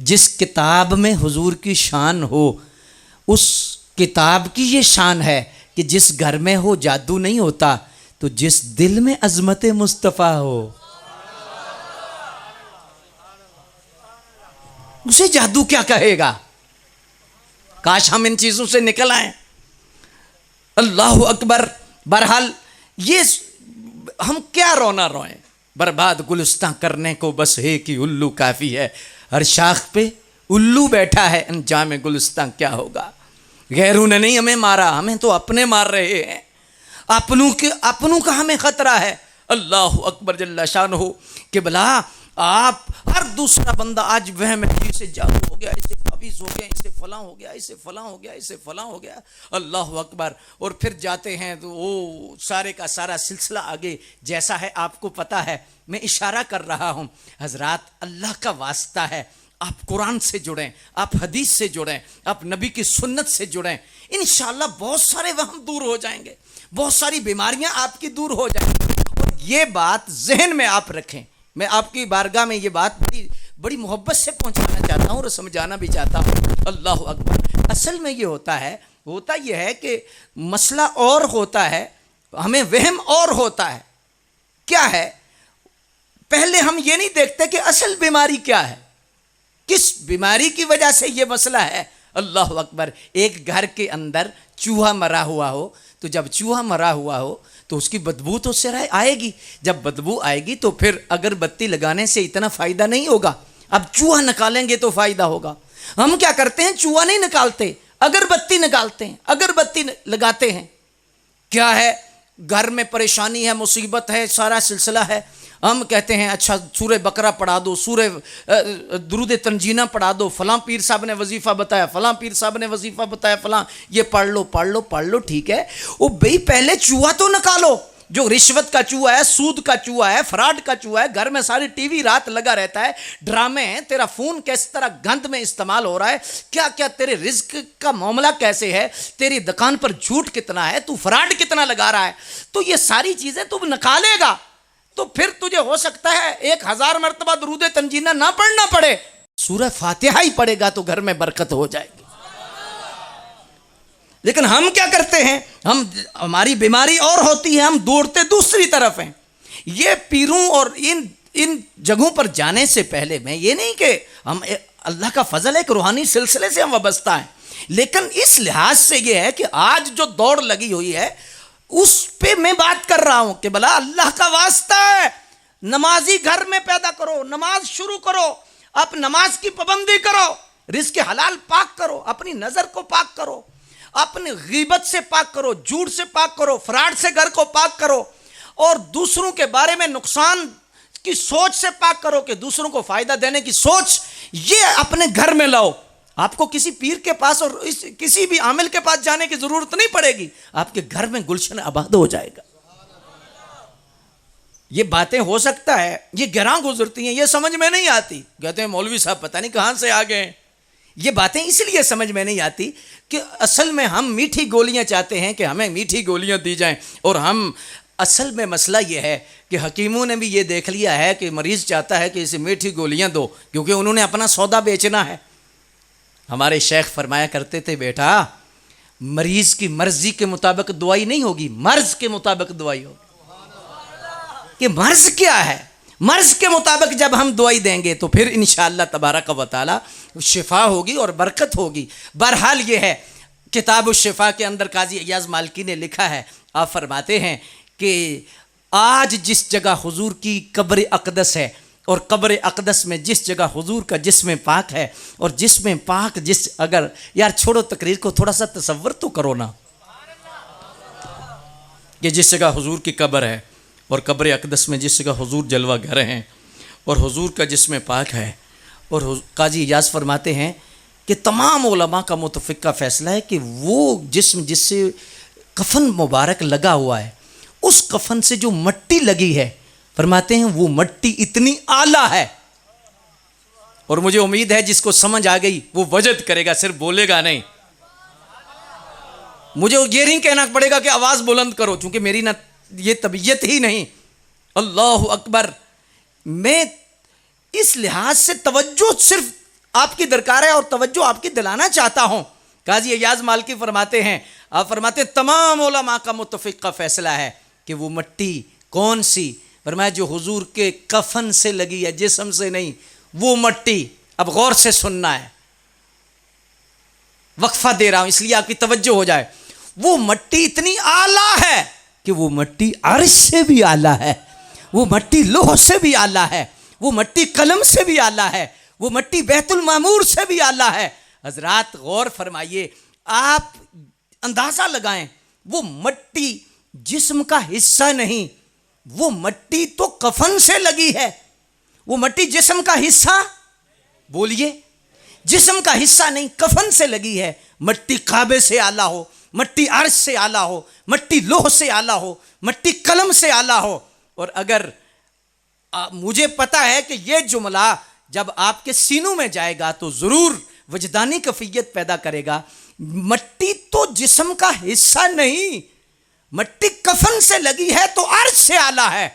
जिस किताब में हुजूर की शान हो उस किताब की ये शान है कि जिस घर में हो जादू नहीं होता, तो जिस दिल में अजमत मुस्तफ़ा हो उसे जादू क्या कहेगा। काश हम इन चीजों से निकल आए, अल्लाह अकबर। बहरहाल ये हम क्या रोना रोएं, बर्बाद गुलिस्तां करने को बस है कि उल्लू काफ़ी है। हर शाख पे उल्लू बैठा है, अंजाम गुलिस्तां क्या होगा। गैरों ने नहीं हमें मारा, हमें तो अपने मार रहे हैं। अपनों का हमें खतरा है। अल्लाह अकबर जल्ला शानहू कि भला आप हर दूसरा बंदा आज वह में इसे जादू हो गया, इसे तावीज़ हो गया, इसे फलां हो गया, इसे फलां हो गया, इसे फलां हो गया, अल्लाह अकबर। और फिर जाते हैं तो वो सारे का सारा सिलसिला आगे जैसा है आपको पता है। मैं इशारा कर रहा हूँ हजरात, अल्लाह का वास्ता है, आप कुरान से जुड़ें, आप हदीस से जुड़ें, आप नबी की सुन्नत से जुड़ें। इंशाअल्लाह बहुत सारे वहम दूर हो जाएंगे, बहुत सारी बीमारियां आपकी दूर हो जाएंगी। और ये बात जहन में आप रखें। मैं आपकी बारगाह में ये बात बड़ी बड़ी मोहब्बत से पहुंचाना चाहता हूँ और समझाना भी चाहता हूँ। अल्लाह अकबर। असल में ये होता ये है कि मसला और होता है, हमें वहम और होता है। क्या है, पहले हम ये नहीं देखते कि असल बीमारी क्या है, किस बीमारी की वजह से ये मसला है। अल्लाह अकबर। एक घर के अंदर चूहा मरा हुआ हो, तो जब चूहा मरा हुआ हो तो उसकी बदबू तो उससे आएगी। जब बदबू आएगी तो फिर अगरबत्ती लगाने से इतना फ़ायदा नहीं होगा, अब चूहा निकालेंगे तो फ़ायदा होगा। हम क्या करते हैं, चूहा नहीं निकालते, अगरबत्ती निकालते हैं, अगरबत्ती लगाते हैं। क्या है, घर में परेशानी है, मुसीबत है, सारा सिलसिला है, हम कहते हैं अच्छा सूरह बकरा पढ़ा दो, सूरह दुरूद तंजीना पढ़ा दो, फलां पीर साहब ने वजीफ़ा बताया, फलां पीर साहब ने वजीफ़ा बताया, फलां ये पढ़ लो पढ़ लो पढ़ लो। ठीक है, वो भाई पहले चूहा तो निकालो, जो रिश्वत का चूहा है, सूद का चूहा है, फ्रॉड का चूहा है। घर में सारी टीवी रात लगा रहता है, ड्रामे हैं, तेरा फ़ोन किस तरह गंद में इस्तेमाल हो रहा है, क्या क्या तेरे रिस्क का मामला कैसे है, तेरी दुकान पर झूठ कितना है, तू फ्रॉड कितना लगा रहा है, तो ये सारी चीज़ें तू निकालेगा तो फिर तुझे हो सकता है 1000 मरतबा दुरूद तंजीना ना पढ़ना पड़े, सूरह फातिहा ही पड़ेगा तो घर में बरकत हो जाएगी। लेकिन हम क्या करते हैं, हमारी बीमारी और होती है, हम दौड़ते दूसरी तरफ हैं। ये पीरों और इन जगहों पर जाने से पहले मैं ये नहीं कि हम अल्लाह का फजल है, एक रूहानी सिलसिले से हम वाबस्ता हैं, लेकिन इस लिहाज से ये है कि आज जो दौड़ लगी हुई है उस पे मैं बात कर रहा हूं कि भला अल्लाह का वास्ता है, नमाजी घर में पैदा करो, नमाज शुरू करो, आप नमाज की पाबंदी करो, रिज़्क़ हलाल पाक करो, अपनी नज़र को पाक करो, अपनी गीबत से पाक करो, झूठ से पाक करो, फ्रॉड से घर को पाक करो, और दूसरों के बारे में नुकसान की सोच से पाक करो कि दूसरों को फ़ायदा देने की सोच ये अपने घर में लाओ। आपको किसी पीर के पास और किसी भी आमिल के पास जाने की जरूरत नहीं पड़ेगी, आपके घर में गुलशन आबाद हो जाएगा। ये बातें हो सकता है ये गिरां गुजरती हैं, ये समझ में नहीं आती, कहते हैं मौलवी साहब पता नहीं कहां से आ गए। ये बातें इसलिए समझ में नहीं आती कि असल में हम मीठी गोलियां चाहते हैं कि हमें मीठी गोलियां दी जाएं, और हम असल में मसला ये है कि हकीमों ने भी ये देख लिया है कि मरीज़ चाहता है कि इसे मीठी गोलियां दो, क्योंकि उन्होंने अपना सौदा बेचना है। हमारे शेख फरमाया करते थे, बेटा मरीज की मर्जी के मुताबिक दवाई नहीं होगी, मर्ज के मुताबिक दवाई होगी। कि मर्ज क्या है, मर्ज के मुताबिक जब हम दवाई देंगे तो फिर इंशाअल्लाह तबारक व तआला शिफा होगी और बरकत होगी। बहरहाल ये है, किताब शिफा के अंदर काजी अय्याज मालकी ने लिखा है, आप फरमाते हैं कि आज जिस जगह हुजूर की कब्र अक़दस है और कब्र अक़दस में जिस जगह हुजूर का जिस्म पाक है और जिस्म पाक अगर यार छोड़ो तकरीर को, थोड़ा सा तसव्वुर तो करो ना, कि जिस जगह हुजूर की कब्र है और कब्र अक़दस में जिस जगह हुजूर जलवा घर हैं और हुजूर का जिस्म पाक है, और काजी इजाज़ फरमाते हैं कि तमाम उलमा का मुतफ़िक़ा फ़ैसला है कि वो जिस्म जिससे कफ़न मुबारक लगा हुआ है, उस कफ़न से जो मट्टी लगी है, फरमाते हैं वो मट्टी इतनी आला है, और मुझे उम्मीद है जिसको समझ आ गई वो वजद करेगा, सिर्फ बोलेगा नहीं। मुझे ये नहीं कहना पड़ेगा कि आवाज़ बुलंद करो, क्योंकि मेरी ना ये तबीयत ही नहीं। अल्लाह अकबर। मैं इस लिहाज से तवज्जो सिर्फ आपकी दरकार है और तवज्जो आपकी दिलाना चाहता हूँ। काजी अय्याज मालकी फरमाते हैं, आप फरमाते तमाम उलमा का मुत्तफ़िक़ फ़ैसला है कि वो मट्टी कौन सी, फरमाया जो हुजूर के कफन से लगी है, जिस्म से नहीं, वो मट्टी। अब गौर से सुनना है, वक्फा दे रहा हूं इसलिए आपकी तवज्जो हो जाए। वो मट्टी इतनी आला है कि वो मट्टी अर्श से भी आला है, वो मट्टी लोह से भी आला है, वो मट्टी कलम से भी आला है, वो मट्टी बैतुल मामूर से भी आला है। हजरात गौर फरमाइए, आप अंदाजा लगाएं, वो मट्टी जिस्म का हिस्सा नहीं, वो मट्टी तो कफन से लगी है। वो मट्टी जिस्म का हिस्सा, बोलिए, जिस्म का हिस्सा नहीं, कफन से लगी है। मट्टी काबे से आला हो, मट्टी अर्श से आला हो, मट्टी लोह से आला हो, मट्टी कलम से आला हो। और अगर मुझे पता है कि यह जुमला जब आपके सीनों में जाएगा तो ज़रूर वजदानी कफ़ियत पैदा करेगा। मट्टी तो जिस्म का हिस्सा नहीं, मट्टी कफन से लगी है तो अर्श से आला है।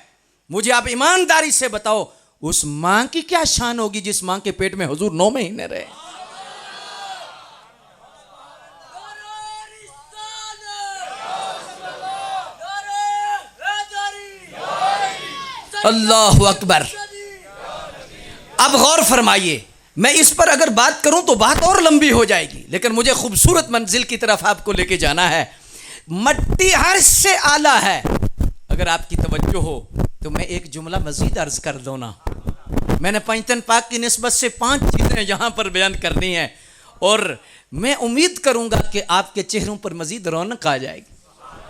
मुझे आप ईमानदारी से बताओ, उस मां की क्या शान होगी जिस मां के पेट में हुजूर 9 महीने रहे। अल्लाहु अकबर। अब गौर फरमाइए, मैं इस पर अगर बात करूं तो बात और लंबी हो जाएगी, लेकिन मुझे खूबसूरत मंजिल की तरफ आपको लेके जाना है। मट्टी अर्श से आला है। अगर आपकी तवज्जो हो तो मैं एक जुमला मजीद अर्ज कर दूं ना। मैंने पंचतन पाक की निस्बत से 5 चीजें यहां पर बयान करनी है, और मैं उम्मीद करूंगा कि आपके चेहरों पर मजीद रौनक आ जाएगी,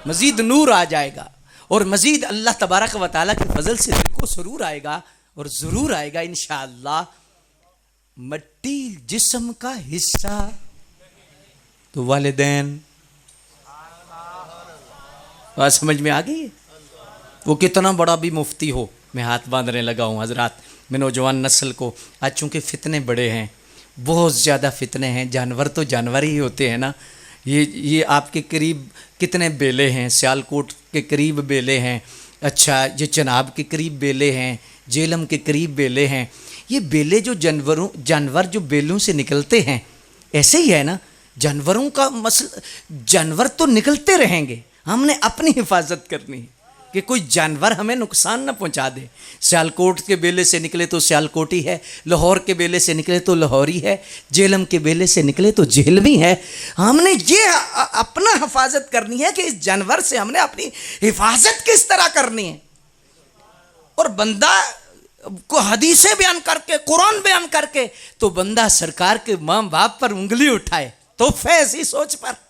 मजीद नूर आ जाएगा, और मजीद अल्लाह तबारक व तआला के फजल से दिल को सुरूर आएगा, और जरूर आएगा इंशाअल्लाह। मट्टी जिस्म का हिस्सा तो वालिदैन, बात समझ में आ गई है? वो कितना बड़ा भी मुफ्ती हो, मैं हाथ बांधने लगा हूँ हजरात, मैं नौजवान नस्ल को, आज चूँकि फितने बड़े हैं, बहुत ज़्यादा फितने हैं, जानवर तो जानवर ही होते हैं ना। ये आपके करीब कितने बेले हैं, सियालकोट के करीब बेले हैं, अच्छा ये चनाब के करीब बेले हैं, जेलम के करीब बेले हैं। ये बेले जो जानवर जो बेलों से निकलते हैं, ऐसे ही है ना जानवरों का मसला। जानवर तो निकलते रहेंगे, हमने अपनी हिफाजत करनी है कि कोई जानवर हमें नुकसान न पहुंचा दे। सियालकोट के बेले से निकले तो सियालकोटी है, लाहौर के बेले से निकले तो लाहौरी है, जेलम के बेले से निकले तो जेलमी है। हमने ये अपना हिफाजत करनी है कि इस जानवर से हमने अपनी हिफाजत किस तरह करनी है। और बंदा को हदीसें बयान करके, कुरान बयान करके, तो बंदा सरकार के माँ बाप पर उंगली उठाए तो ऐसी सोच पर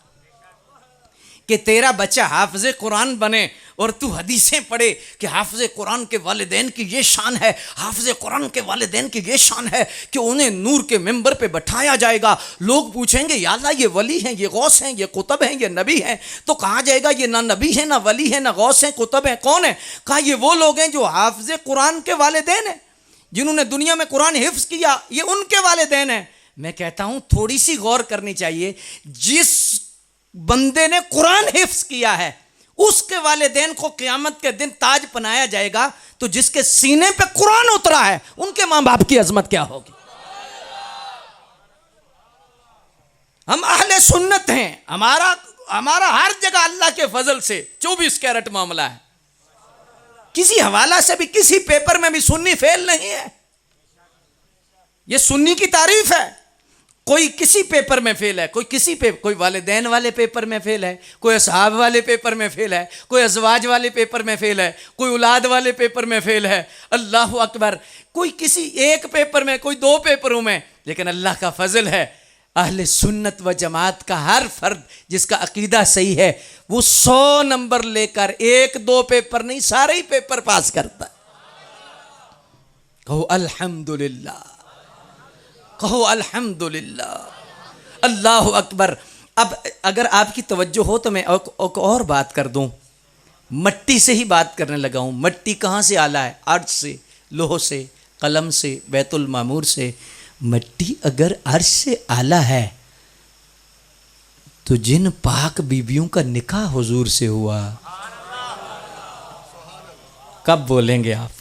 कि तेरा बच्चा हाफिज़े कुरान बने और तू हदीसें पढ़े कि हाफिज़े कुरान के वालिदैन की ये शान है, हाफिज़े कुरान के वालिदैन की ये शान है कि उन्हें नूर के मिंबर पे बैठाया जाएगा। लोग पूछेंगे या अल्लाह ये वली हैं, ये गौस हैं, ये कुतुब हैं, ये नबी हैं, तो कहा जाएगा ये ना नबी है, ना वली है, ना गौस हैं, कुतुब हैं, कौन है? कहा ये वो लोग हैं जो हाफिज़े कुरान के वालिदैन हैं, जिन्होंने दुनिया में कुरान हिफ्ज़ किया, ये उनके वालिदैन हैं। मैं कहता हूँ थोड़ी सी गौर करनी चाहिए, जिस बंदे ने कुरान हिफ्ज़ किया है उसके वालिदैन को क़यामत के दिन ताज पहनाया जाएगा, तो जिसके सीने पे कुरान उतरा है उनके माँ बाप की अजमत क्या होगी। हम अहले सुन्नत हैं, हमारा हर जगह अल्लाह के फजल से 24 कैरेट मामला है। किसी हवाला से भी, किसी पेपर में भी सुन्नी फेल नहीं है। यह सुन्नी की तारीफ है। कोई किसी पेपर में फेल है, कोई वालिदैन वाले पेपर में फेल है, कोई असहाब वाले पेपर में फेल है, कोई अज़वाज वाले पेपर में फेल है, कोई औलाद वाले पेपर में फेल है। अल्लाह अकबर। कोई किसी एक पेपर में, कोई 2 पेपरों में, लेकिन अल्लाह का फजल है, अहले सुन्नत व जमात का हर फर्द जिसका अकीदा सही है वो 100 नंबर लेकर 1-2 पेपर नहीं, सारे ही पेपर पास करता है। कहो अल्हम्दुलिल्लाह, कहो अल्हम्दुलिल्लाह, अल्लाह अकबर। अब अगर आपकी तवज्जो हो तो मैं और बात कर दूं। मट्टी से ही बात करने लगा हूं। मट्टी कहाँ से आला है? अर्श से, लोह से, कलम से, बैतुल मामूर से। मट्टी अगर अर्श से आला है तो जिन पाक बीबियों का निकाह हुजूर से हुआ, कब बोलेंगे आप?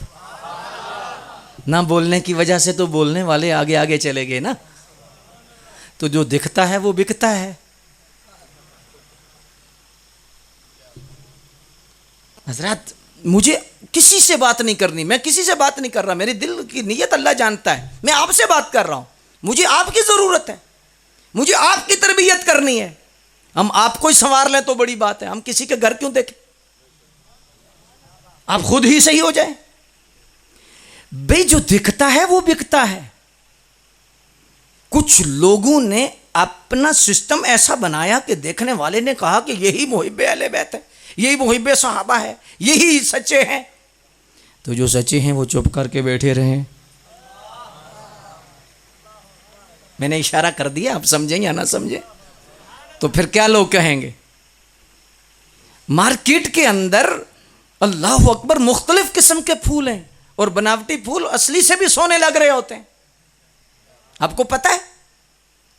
ना बोलने की वजह से तो बोलने वाले आगे आगे चले गए ना। तो जो दिखता है वो बिकता है। हजरत, मुझे किसी से बात नहीं करनी, मैं किसी से बात नहीं कर रहा, मेरे दिल की नीयत अल्लाह जानता है। मैं आपसे बात कर रहा हूं, मुझे आपकी ज़रूरत है, मुझे आपकी तरबियत करनी है। हम आपको ही संवार लें तो बड़ी बात है, हम किसी के घर क्यों देखें? आप खुद ही सही हो जाए। भाई जो दिखता है वो बिकता है। कुछ लोगों ने अपना सिस्टम ऐसा बनाया कि देखने वाले ने कहा कि यही मुहिब्बे अहले बैत है, यही मुहिब्बे सहाबा है, यही सच्चे हैं। तो जो सच्चे हैं वो चुप करके बैठे रहें। मैंने इशारा कर दिया, आप समझें या ना समझें तो फिर क्या लोग कहेंगे। मार्केट के अंदर अल्लाह अकबर मुख्तलिफ किस्म के फूल हैं और बनावटी फूल असली से भी सोने लग रहे होते हैं, आपको पता है।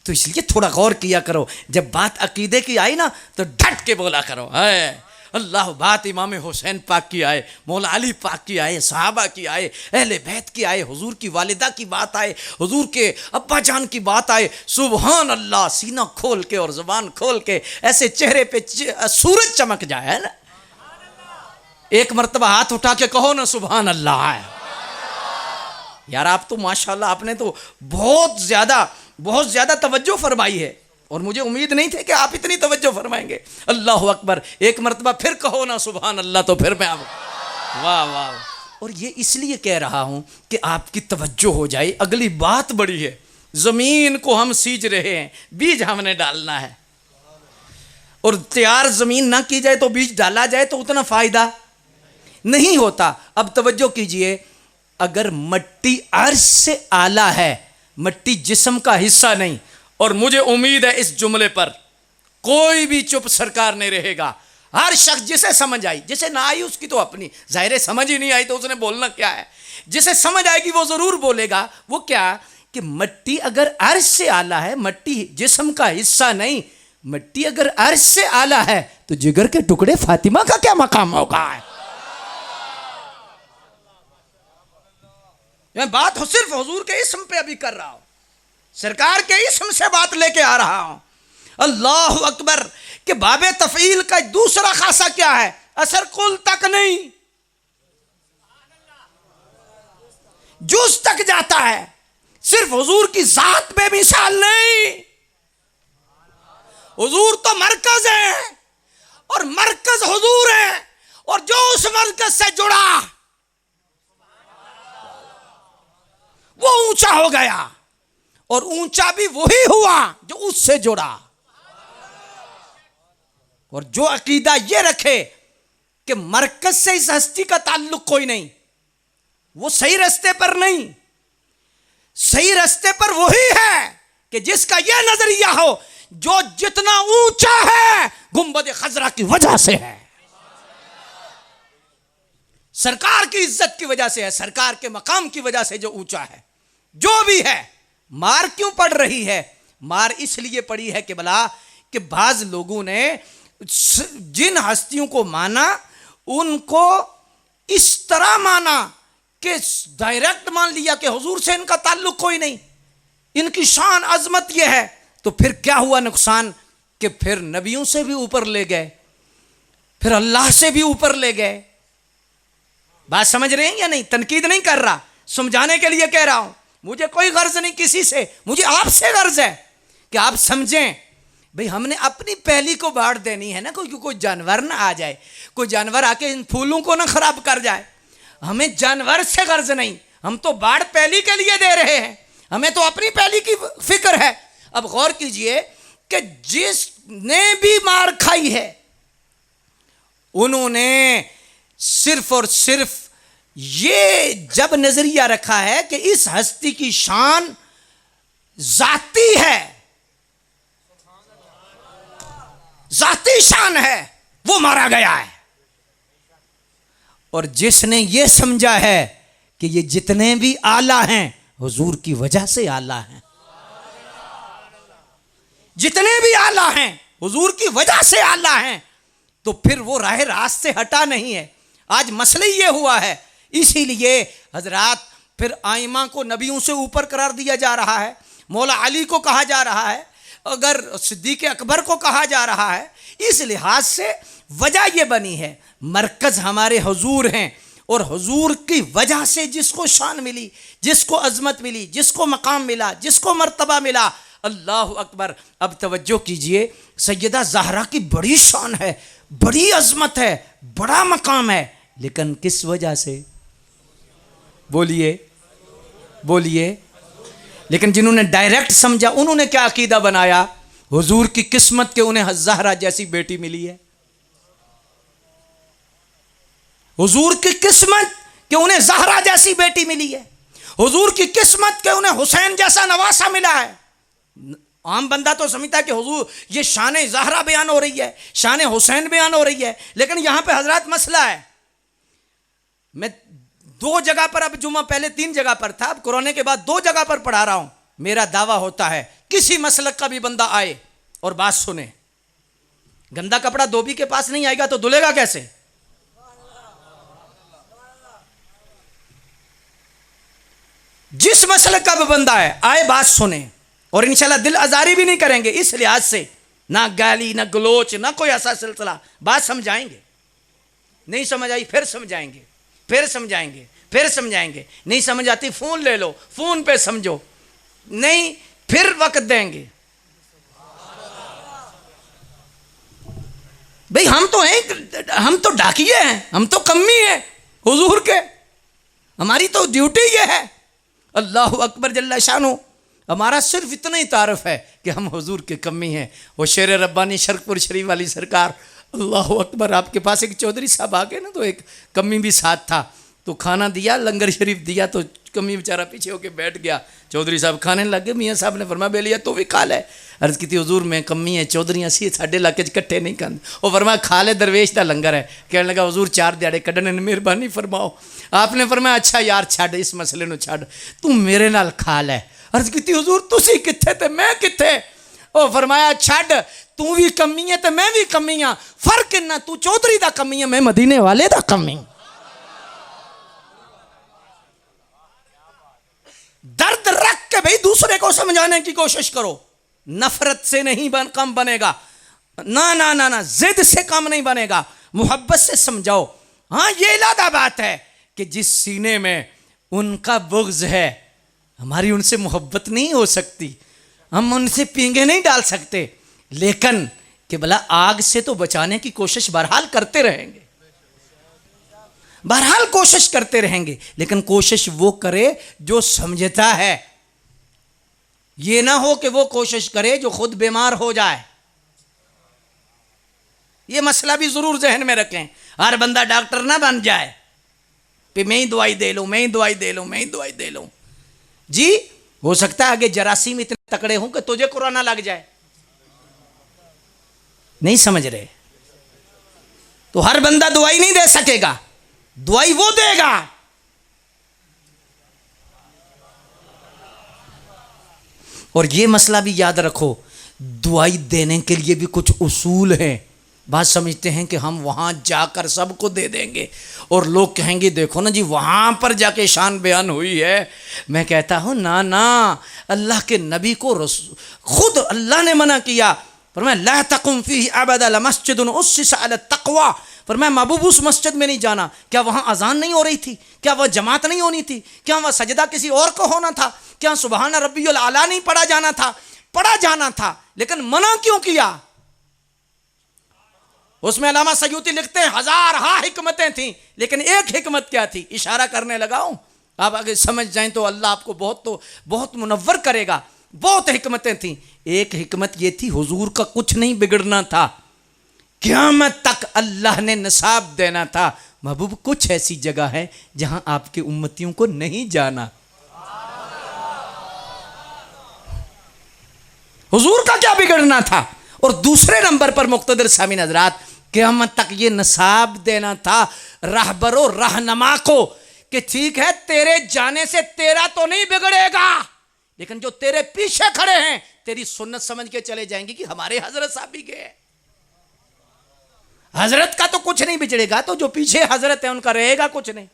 तो इसलिए थोड़ा गौर किया करो, जब बात अकीदे की आई ना तो डट के बोला करो, है अल्लाह बात इमाम हुसैन पाक की आए, मौला अली पाक की आए, सहाबा की आए, अहले बैत की आए, हुजूर की वालिदा की बात आए, हुजूर के अब्बा जान की बात आए, सुभान अल्लाह, सीना खोल के और जुबान खोल के ऐसे चेहरे पे सूरज चमक जाए, है ना। एक मर्तबा हाथ उठा के कहो ना सुभान अल्लाह है। यार आप तो माशाल्लाह, आपने तो बहुत ज़्यादा तवज्जो फरमाई है, और मुझे उम्मीद नहीं थी कि आप इतनी तवज्जो फरमाएंगे। अल्लाह अकबर। एक मर्तबा फिर कहो ना सुभान अल्लाह, तो फिर मैं आप, वाह वाह। और ये इसलिए कह रहा हूं कि आपकी तवज्जो हो जाए। अगली बात बड़ी है, ज़मीन को हम सींच रहे हैं, बीज हमने डालना है, और तैयार ज़मीन ना की जाए तो बीज डाला जाए तो उतना फ़ायदा नहीं होता। अब तवज्जो कीजिए, अगर मट्टी अर्श से आला है, मट्टी जिस्म का हिस्सा नहीं, और मुझे उम्मीद है इस जुमले पर कोई भी चुप सरकार नहीं रहेगा। हर शख्स जिसे समझ आई, जिसे ना आई उसकी तो अपनी जाहिर समझ ही नहीं आई तो उसने बोलना क्या है। जिसे समझ आएगी वो जरूर बोलेगा। वो क्या कि मट्टी अगर अर्श से आला है, मट्टी जिस्म का हिस्सा नहीं, मट्टी अगर अर्श से आला है तो जिगर के टुकड़े फातिमा का क्या मकाम होगा। मैं बात सिर्फ हुजूर के इस्म पे अभी कर रहा हूं, सरकार के इस्म से बात लेके आ रहा हूं। अल्लाह अकबर। कि बाबे तफील का दूसरा खासा क्या है, असर कुल तक नहीं, जुज तक जाता है। सिर्फ हुजूर की जात बेमिसाल नहीं, हुजूर तो मरकज है, और मरकज हुजूर है, और जो उस मरकज से जुड़ा वो ऊंचा हो गया, और ऊंचा भी वही हुआ जो उससे जुड़ा। और जो अकीदा ये रखे कि मरकज से इस हस्ती का ताल्लुक कोई नहीं, वो सही रास्ते पर नहीं। सही रास्ते पर वही है कि जिसका यह नजरिया हो, जो जितना ऊंचा है गुंबद खजरा की वजह से है, सरकार की इज्जत की वजह से है, सरकार के मकाम की वजह से जो ऊंचा है। जो भी है, मार क्यों पड़ रही है? मार इसलिए पड़ी है कि भला कि बाज लोगों ने जिन हस्तियों को माना, उनको इस तरह माना कि डायरेक्ट मान लिया कि हुजूर से इनका ताल्लुक कोई नहीं, इनकी शान अजमत यह है। तो फिर क्या हुआ नुकसान कि फिर नबियों से भी ऊपर ले गए, फिर अल्लाह से भी ऊपर ले गए। बात समझ रहे हैं या नहीं? तनकीद नहीं कर रहा, समझाने के लिए कह रहा हूं। मुझे कोई गर्ज नहीं किसी से, मुझे आपसे गर्ज है कि आप समझें। भाई हमने अपनी पहली को बाढ़ देनी है ना, कोई जानवर ना आ जाए, कोई जानवर आके इन फूलों को ना खराब कर जाए। हमें जानवर से गर्ज नहीं, हम तो बाढ़ पहली के लिए दे रहे हैं, हमें तो अपनी पहली की फिक्र है। अब गौर कीजिए कि जिसने भी मार खाई है, उन्होंने सिर्फ और सिर्फ ये जब नजरिया रखा है कि इस हस्ती की शान जाती है, जाती शान है, वो मारा गया है। और जिसने ये समझा है कि ये जितने भी आला हैं हुजूर की वजह से आला हैं, जितने भी आला हैं हुजूर की वजह से आला हैं, तो फिर वो राह रास्त से हटा नहीं है। आज मसला ये हुआ है, इसीलिए हजरात फिर आइमा को नबियों से ऊपर करार दिया जा रहा है, मौला अली को कहा जा रहा है, अगर सिद्दीक अकबर को कहा जा रहा है। इस लिहाज से वजह यह बनी है, मरकज हमारे हुजूर हैं, और हुजूर की वजह से जिसको शान मिली, जिसको अजमत मिली, जिसको मकाम मिला, जिसको मर्तबा मिला, अल्लाह अकबर। अब तवज्जो कीजिए, सैयदा ज़हरा की बड़ी शान है, बड़ी अजमत है, बड़ा मकाम है, लेकिन किस वजह से? बोलिए बोलिए। लेकिन जिन्होंने डायरेक्ट समझा, उन्होंने क्या अकीदा बनाया? हुजूर की किस्मत के उन्हें ज़हरा जैसी बेटी मिली है, हुजूर की किस्मत कि उन्हें ज़हरा जैसी बेटी मिली है, हुजूर की किस्मत के उन्हें हुसैन जैसा नवासा मिला है। आम बंदा तो समझता है कि हुजूर ये शान ज़हरा बयान हो रही है, शान हुसैन बयान हो रही है, लेकिन यहां पे हजरत मसला है। मैं 2 जगह पर, अब जुमा पहले 3 जगह पर था, अब कोरोना के बाद 2 जगह पर पढ़ा रहा हूं। मेरा दावा होता है किसी मसलक का भी बंदा आए और बात सुने, गंदा कपड़ा धोबी के पास नहीं आएगा तो धुलेगा कैसे? जिस मसले का भी बंदा है आए बात सुने और इंशाल्लाह दिल आजारी भी नहीं करेंगे। इस लिहाज से ना गाली ना गलोच ना कोई ऐसा सिलसिला, बात समझाएंगे। नहीं समझ आई फिर समझाएंगे, फिर समझाएंगे, फिर समझाएंगे। नहीं समझ आती फोन ले लो, फोन पे समझो, नहीं फिर वक्त देंगे। भाई हम तो हैं, हम तो डाकिए हैं, हम तो कम्मी हैं हुजूर के, हमारी तो ड्यूटी ये है। अल्लाह अकबर जल्ला शानो। हमारा सिर्फ इतना ही तारफ है कि हम हुजूर के कम्मी हैं। वो शेर रब्बानी शरकपुर शरीफ वाली सरकार, अल्लाह अकबर। आपके पास एक चौधरी साहब आ गए ना, तो एक कम्मी भी साथ था, तो खाना दिया, लंगर शरीफ दिया, तो कम्मी बेचारा पीछे होके बैठ गया। चौधरी साहब खाने लग गए, मियाँ साहब ने फरमाया बेलिया तो भी खा ले। अर्ज की हुजूर मैं कम्मी है, चौधरियाँ सी साढ़े इलाके कट्ठे नहीं खाते। वो फरमाया खा ले, दरवेश का लंगर है। कहने लगा हुजूर 4 दिहाड़े कढ़ने ने मेहरबानी फरमाओ। आपने फरमाया अच्छा यार छड़ इस मसले ਨੂੰ छड़, तू मेरे नाल खा ले। अर्ज की हुजूर तुसी किथे ते मैं किथे? ओ फरमाया छड़, तू भी कमी है ते मैं भी कमी हाँ, फर्क इन्ना तू चौधरी दा कमी है, मैं मदीने वाले दा कमी। दर्द रख के भाई दूसरे को समझाने की कोशिश करो। नफरत से नहीं काम बनेगा, ना ना ना ना, जिद से काम नहीं बनेगा, मोहब्बत से समझाओ। हाँ ये इलादा बात है कि जिस सीने में उनका बुग़्ज़ है, हमारी उनसे मोहब्बत नहीं हो सकती, हम उनसे पींगे नहीं डाल सकते, लेकिन कि भला आग से तो बचाने की कोशिश बहरहाल करते रहेंगे, बहरहाल कोशिश करते रहेंगे। लेकिन कोशिश वो करे जो समझता है, ये ना हो कि वो कोशिश करे जो खुद बीमार हो जाए। ये मसला भी जरूर जहन में रखें। हर बंदा डॉक्टर ना बन जाए कि मैं ही दवाई दे लूं, मैं ही दवाई दे लूं, मैं ही दवाई दे लूं। जी हो सकता है आगे जरासीम इतने तकड़े हों कि तुझे कोरोना लग जाए। नहीं समझ रहे? तो हर बंदा दवाई नहीं दे सकेगा, दवाई वो देगा। और ये मसला भी याद रखो, दवाई देने के लिए भी कुछ उसूल हैं। बात समझते हैं कि हम वहां जाकर सबको दे देंगे और लोग कहेंगे देखो ना जी वहां पर जाके शान बयान हुई है। मैं कहता हूं ना ना, अल्लाह के नबी को खुद अल्लाह ने मना किया, फरमाया ला तकुम फीही अबदा लमस्जिदुन उस्सिसा अला तक़वा। फरमाया महबूब उस मस्जिद में नहीं जाना। क्या वहाँ अजान नहीं हो रही थी? क्या वह जमात नहीं होनी थी? क्या वह सजदा किसी और को होना था? क्या सुबहान रब्बियुल आला नहीं पढ़ा जाना था? पढ़ा जाना था, लेकिन मना क्यों किया? उसमें अल्लामा सयूती लिखते हैं 1000 हिकमतें थी, लेकिन एक हिकमत क्या थी? इशारा करने लगाऊं, आप आगे समझ जाएं तो अल्लाह आपको बहुत मुनव्वर करेगा। बहुत हिकमतें थी। एक हिकमत ये थी हुजूर का कुछ नहीं बिगड़ना था, क़यामत तक अल्लाह ने नसाब देना था। महबूब कुछ ऐसी जगह है जहां आपके उम्मतियों को नहीं जाना। हुजूर का क्या बिगड़ना था? और दूसरे नंबर पर मुक़्तदर सामीन हज़रात, क़यामत तक ये नसाब देना था रहबरो रहनमा को कि ठीक है तेरे जाने से तेरा तो नहीं बिगड़ेगा, लेकिन जो तेरे पीछे खड़े हैं तेरी सुन्नत समझ के चले जाएंगे कि हमारे हजरत साहब भी गए। हजरत का तो कुछ नहीं बिगड़ेगा, तो जो पीछे हजरत है उनका रहेगा कुछ नहीं।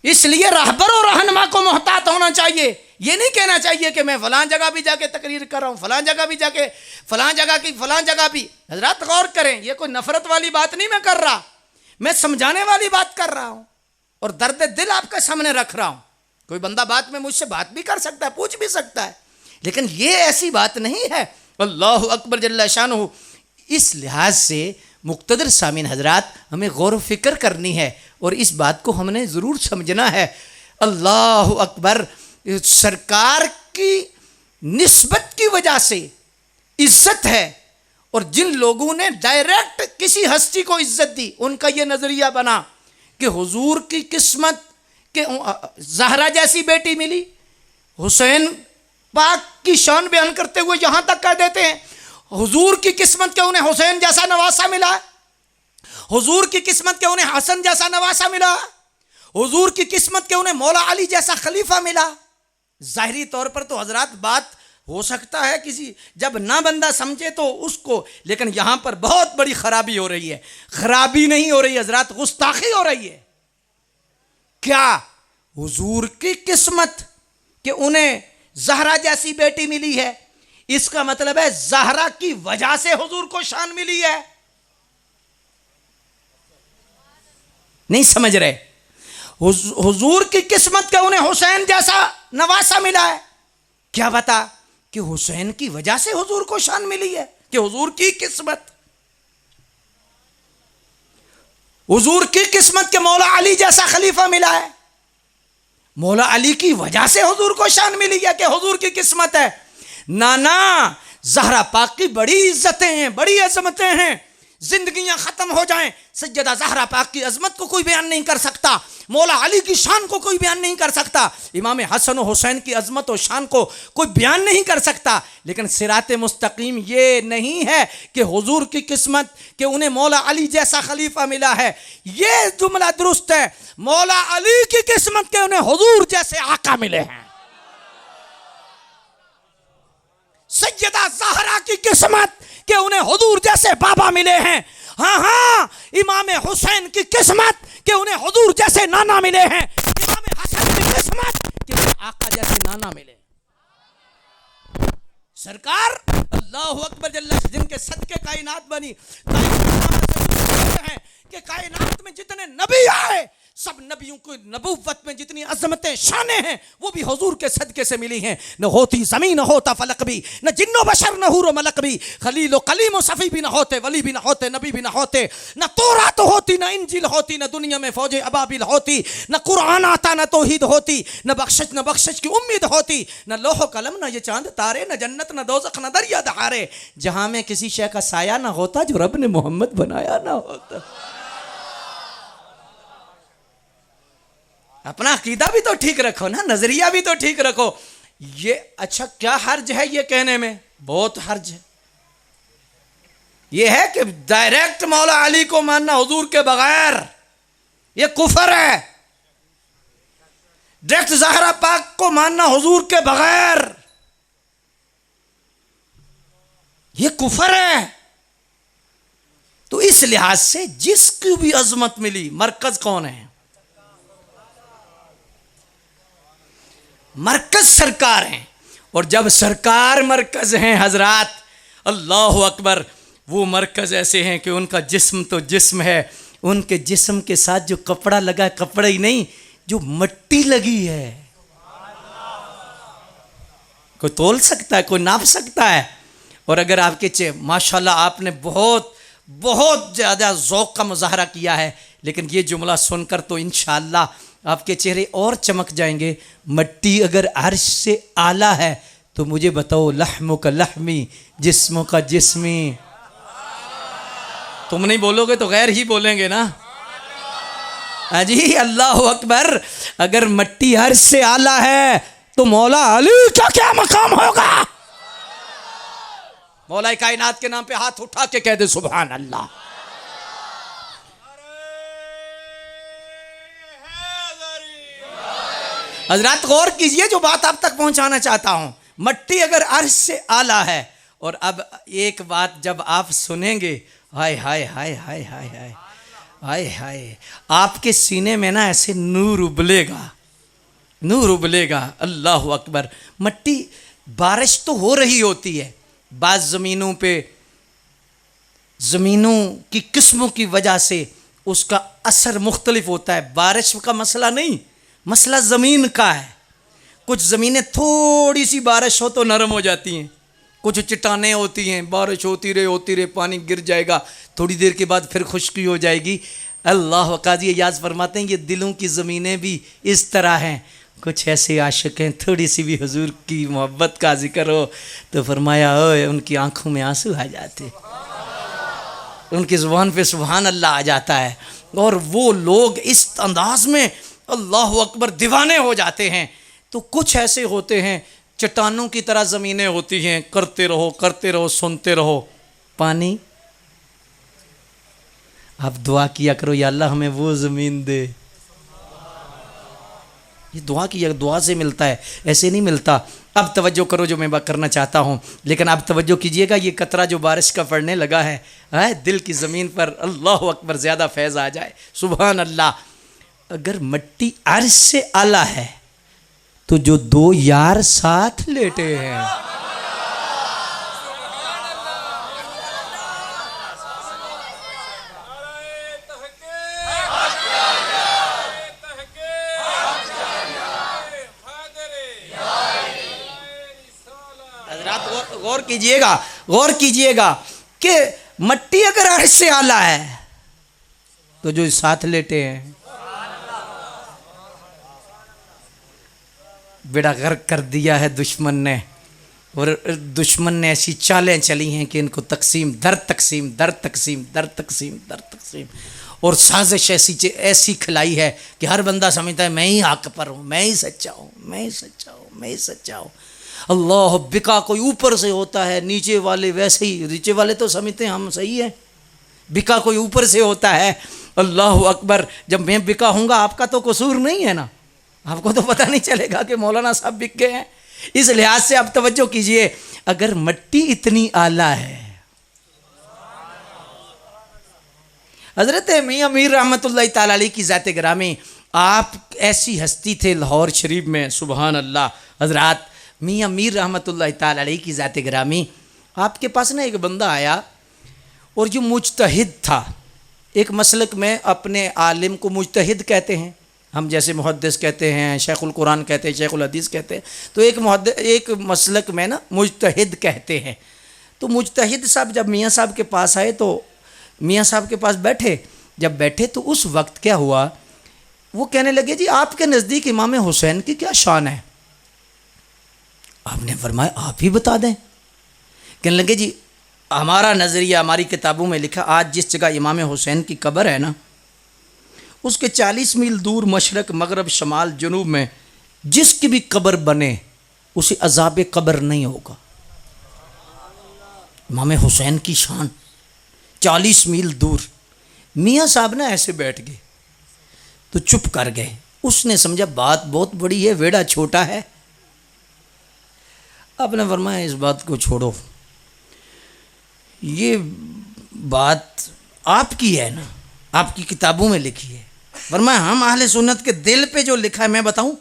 इसलिए रहबर और रहनुमा को मोहतात होना चाहिए। ये नहीं कहना चाहिए कि मैं फलां जगह भी जाके तकरीर कर रहा हूं, फलां जगह भी जाके फलां जगह भी। हजरत गौर करें, ये कोई नफरत वाली बात नहीं मैं कर रहा, मैं समझाने वाली बात कर रहा हूं और दर्द दिल आपके सामने रख रहा हूं। कोई बंदा बात में मुझसे बात भी कर सकता है, पूछ भी सकता है, लेकिन ये ऐसी बात नहीं है। अल्लाह अकबर जल्ला शानुहु। इस लिहाज से मुक़्तदर सामीन हजरात, हमें गौर व फिक्र करनी है और इस बात को हमने ज़रूर समझना है। अल्लाह अकबर, सरकार की निस्बत की वजह से इज्जत है, और जिन लोगों ने डायरेक्ट किसी हस्ती को इज्जत दी, उनका यह नज़रिया बना कि हुजूर की किस्मत के ज़हरा जैसी बेटी मिली। हुसैन पाक की शान बयान करते हुए यहाँ तक कह देते हैं हुजूर की किस्मत के उन्हें हुसैन जैसा नवासा मिला, हुजूर की किस्मत के उन्हें हसन जैसा नवासा मिला, हुजूर की किस्मत के उन्हें मौला अली जैसा खलीफा मिला। ज़ाहिरी तौर पर तो हजरात बात हो सकता है किसी जब ना बंदा समझे तो उसको, लेकिन यहां पर बहुत बड़ी खराबी हो रही है। खराबी नहीं हो रही हजरत, गुस्ताखी हो रही है। क्या? हुजूर की किस्मत कि उन्हें ज़हरा जैसी बेटी मिली है, इसका मतलब है ज़हरा की वजह से हुजूर को शान मिली है। नहीं समझ रहे? हुजूर की किस्मत का उन्हें हुसैन जैसा नवासा मिला है। क्या बता कि हुसैन की वजह से हुजूर को शान मिली है, कि हुजूर की किस्मत, हुजूर की किस्मत के मौला अली जैसा खलीफा मिला है। मौला अली की वजह से हुजूर को शान मिली है कि हुजूर की किस्मत है। नाना, ज़हरा पाक की बड़ी इज्जतें हैं, बड़ी अजमतें हैं। जिंदगियां खत्म हो जाएं, सैयदा ज़हरा पाक की अजमत को कोई बयान नहीं कर सकता, मौला अली की शान को कोई बयान नहीं कर सकता, इमाम हसन और हुसैन की अजमत और शान को कोई बयान नहीं कर सकता। लेकिन सिराते मुस्तकीम ये नहीं है कि हुजूर की किस्मत कि उन्हें मौला अली जैसा खलीफा मिला है। ये जुमला दुरुस्त है। मौला अली की किस्मत के उन्हें हुजूर जैसे आका मिले हैं। सैयदा ज़हरा की किस्मत कि उन्हें हुजूर जैसे बाबा मिले हैं। हाँ हाँ, इमाम हुसैन की किस्मत कि उन्हें हुजूर जैसे नाना मिले हैं। इमाम हसन की किस्मत कि उन्हें आका जैसे नाना मिले। सरकार अल्लाह अकबर जल्ला, जिनके सदके कायनात बनी। है कि कायनात में जितने नबी आए, सब नबियों को नबूवत में जितनी अजमतें शाने हैं वो भी हुजूर के सदके से मिली हैं। न होती ज़मीन, न होता फलक भी, न जिन्नो बशर, न हूर मलक भी, खलील व कलीम व सफ़ी भी न होते, वली भी न होते, नबी भी न होते, न तौरात होती, न इंजील होती, न दुनिया में फौज अबाबिल होती, न कुरान आता, न तौहीद होती, न बख्शिश की उम्मीद होती, न लोह कलम, न ये चांद तारे, न जन्नत, न दोज़ख, न दरिया दहारे, जहां में किसी शय का साया ना होता जो रब ने मोहम्मद बनाया ना होता। अपना अकीदा भी तो ठीक रखो ना, नजरिया भी तो ठीक रखो। ये अच्छा क्या हर्ज है ये कहने में? बहुत हर्ज है। ये है कि डायरेक्ट मौला अली को मानना हुजूर के बगैर ये कुफर है। डायरेक्ट ज़हरा पाक को मानना हुजूर के बगैर ये कुफर है। तो इस लिहाज से जिसकी भी अजमत मिली, मरकज कौन है? मरकज सरकार हैं। और जब सरकार मरकज हैं हजरात, अल्लाह अकबर, वो मरकज ऐसे हैं कि उनका जिस्म तो जिस्म है, उनके जिस्म के साथ जो कपड़ा लगा है, कपड़ा ही नहीं, जो मट्टी लगी है, कोई तोल सकता है, कोई नाप सकता है? और अगर आपके माशाल्लाह आपने बहुत बहुत ज़्यादा ज़ौक़ का मुज़ाहरा किया है, लेकिन ये जुमला सुनकर तो इंशाअल्लाह आपके चेहरे और चमक जाएंगे। मट्टी अगर अर्श से आला है तो मुझे बताओ, लहमो का लहमी, जिस्मों का जिस्मी। तुम नहीं बोलोगे तो गैर ही बोलेंगे ना। अजी अल्लाह अकबर, अगर मट्टी अर्श से आला है तो मौला अली का क्या मकाम होगा? मौला कायनात के नाम पे हाथ उठा के कह दे सुभान अल्लाह। हजरत गौर कीजिए जो बात आप तक पहुंचाना चाहता हूं। मट्टी अगर अर्श से आला है, और अब एक बात जब आप सुनेंगे, हाय हाय हाय हाय हाय हाय हाय हाय, आपके सीने में ना ऐसे नूर उबलेगा, नूर उबलेगा। अल्लाह अकबर। मट्टी, बारिश तो हो रही होती है, बाज़ ज़मीनों पे ज़मीनों की किस्मों की वजह से उसका असर मुख्तलिफ होता है। बारिश का मसला नहीं, मसला ज़मीन का है। कुछ ज़मीनें थोड़ी सी बारिश हो तो नरम हो जाती हैं, कुछ चट्टानें होती हैं, बारिश होती रहे पानी गिर जाएगा, थोड़ी देर के बाद फिर खुश्की हो जाएगी। अल्लाह काजी याद फरमाते हैं ये दिलों की ज़मीनें भी इस तरह हैं। कुछ ऐसे आशिक हैं, थोड़ी सी भी हुजूर की मोहब्बत का जिक्र हो तो फरमाया ओए, उनकी आंखों में आंसू आ जाते, उनकी ज़ुबान पे सुभान अल्लाह आ जाता है। और वो लोग इस अंदाज में अल्लाह अकबर दीवाने हो जाते हैं। तो कुछ ऐसे होते हैं, चट्टानों की तरह ज़मीनें होती हैं, करते रहो सुनते रहो। पानी, आप दुआ किया करो, या अल्लाह हमें वो ज़मीन दे, ये दुआ से मिलता है, ऐसे नहीं मिलता। अब तवज्जो करो जो मैं बात करना चाहता हूँ, लेकिन आप तवज्जो कीजिएगा। ये कतरा जो बारिश का पड़ने लगा है दिल की ज़मीन पर, अल्लाह अकबर, ज़्यादा फैज़ आ जाए, सुभान अल्लाह। अगर मिट्टी अर्श से आला है तो जो दो यार साथ लेटे हैं, गौर कीजिएगा कि मट्टी अगर अर्श से आला है तो जो साथ लेटे हैं, बेड़ा गर्क कर दिया है दुश्मन ने। और दुश्मन ने ऐसी चालें चली हैं कि इनको तकसीम दर तकसीम दर तकसीम दर तकसीम दर तकसीम, और साजिश ऐसी खिलाई है कि हर बंदा समझता है मैं ही हक पर हूँ, मैं ही सच्चा हूँ, मैं ही सच्चा हूँ, मैं ही सच्चा हूँ। अल्लाह, बिका कोई ऊपर से होता है, नीचे वाले वैसे ही, नीचे वाले तो समझते हैं हम सही है, बिका कोई ऊपर से होता है। अल्लाह अकबर, जब मैं बिका हूँगा आपका तो कसूर नहीं है ना, आपको तो पता नहीं चलेगा कि मौलाना साहब बिक गए हैं। इस लिहाज से आप तवज्जो कीजिए, अगर मिट्टी इतनी आला है, हजरत मियां मीर रहमतुल्लाह ताला अलैह की ज़ात गिरामी, आप ऐसी हस्ती थे लाहौर शरीफ में, सुभान अल्लाह। हजरत मियां मीर रहमतुल्लाह ताला अलैह की ज़ात गिरामी, आपके पास ना एक बंदा आया और जो मुजतहिद था, एक मसलक में अपने आलिम को मुजतहिद कहते हैं, हम जैसे मुहद्दिस कहते हैं, शेखुल कुरान कहते हैं, शेखुल हदीस कहते हैं, तो एक मसलक में ना मुजतहिद कहते हैं। तो मुजतहिद साहब जब मियाँ साहब के पास आए तो मियाँ साहब के पास बैठे, जब बैठे तो उस वक्त क्या हुआ, वो कहने लगे जी आपके नज़दीक इमाम हुसैन की क्या शान है। आपने फरमाया आप ही बता दें। कहने लगे जी हमारा नज़रिया, हमारी किताबों में लिखा, आज जिस जगह इमाम हुसैन की कब्र है ना, उसके 40 मील दूर मशरक़ मगरब शमाल जनूब में जिसकी भी कब्र बने उसे अज़ाब कब्र नहीं होगा। इमाम हुसैन की शान 40 मील दूर। मियाँ साहब ना ऐसे बैठ गए तो चुप कर गए। उसने समझा बात बहुत बड़ी है, वेड़ा छोटा है। आपने फरमाया इस बात को छोड़ो, ये बात आपकी है ना, आपकी किताबों में लिखी है। फरमाया हम अहले सुन्नत के दिल पे जो लिखा है मैं बताऊं।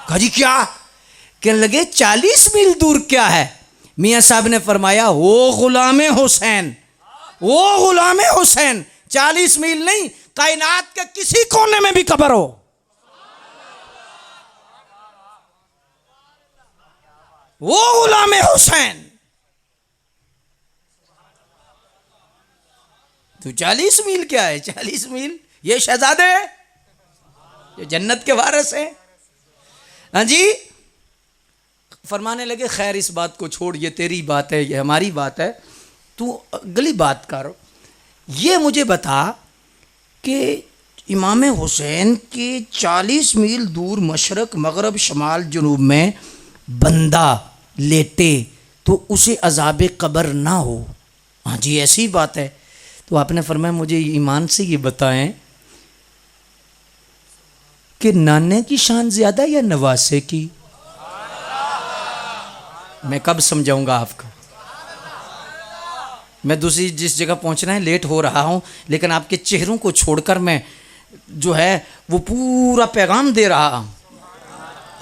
कहा जी क्या? कहने लगे 40 मील दूर क्या है? मियाँ साहब ने फरमाया वो गुलाम हुसैन, वो गुलाम हुसैन 40 मील नहीं, कायनात के किसी कोने में भी कब्र हो, वो गुलाम हुसैन। तो 40 मील क्या है? 40 मील ये शहजादे ये जन्नत के वारिस हैं। हाँ जी, फरमाने लगे खैर इस बात को छोड़, ये तेरी बात है, ये हमारी बात है, तू अगली बात कर। ये मुझे बता कि इमाम हुसैन के 40 मील दूर मशरक मगरब शमाल जुनूब में बंदा लेटे तो उसे अज़ाब कब्र ना हो। हाँ जी ऐसी बात है। तो आपने फरमाया मुझे ईमान से ये बताएं कि नाने की शान ज़्यादा या नवासे की? मैं कब समझाऊंगा आपको? मैं दूसरी जिस जगह पहुंचना है लेट हो रहा हूं, लेकिन आपके चेहरों को छोड़कर मैं जो है वो पूरा पैगाम दे रहा हूं।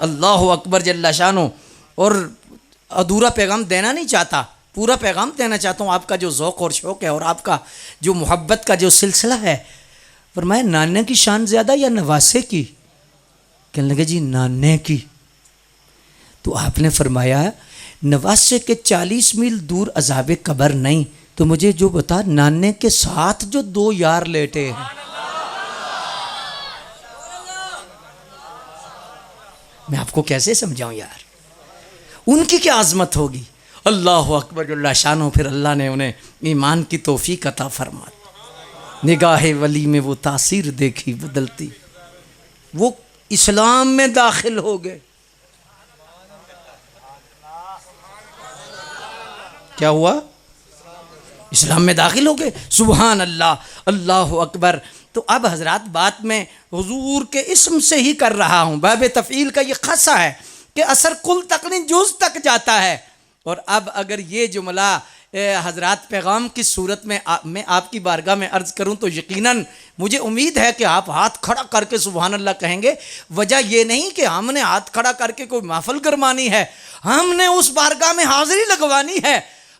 अल्लाह अकबर जल्ला शानो। और अधूरा पैगाम देना नहीं चाहता, पूरा पैगाम देना चाहता हूँ। आपका जो ज़ौक़ और शौक़ है और आपका जो मोहब्बत का जो सिलसिला है, फरमाया नाने की शान ज़्यादा या नवासे की? कहने लगे जी नाने की। तो आपने फरमाया नवासे के 40 मील दूर अज़ाब कब्र नहीं, तो मुझे जो बता नाने के साथ जो दो यार लेटे हैं, मैं आपको कैसे समझाऊं यार, उनकी क्या आज़मत होगी। अल्लाह अकबर जल्ला शानो। फिर अल्लाह ने उन्हें ईमान की तौफीक अता फरमा, निगाह वली में वो तासीर देखी बदलती, वो इस्लाम में दाखिल हो गए। क्या हुआ? इस्लाम में दाखिल हो गए। सुभान अल्लाह, अल्लाह अकबर। तो अब हजरात बात मैं हुजूर के इस्म से ही कर रहा हूँ। बाब तफ़ील का ये खासा है कि असर कुल तक नहीं जुज़ तक जाता है। और अब अगर ये जुमला हजरात पैगाम की सूरत में मैं आपकी बारगाह में अर्ज़ करूं तो यकीनन मुझे उम्मीद है कि आप हाथ खड़ा करके सुभान अल्लाह कहेंगे। वजह ये नहीं कि हमने हाथ खड़ा करके कोई महफिल करवानी है, हमने उस बारगाह में हाजिरी लगवानी है।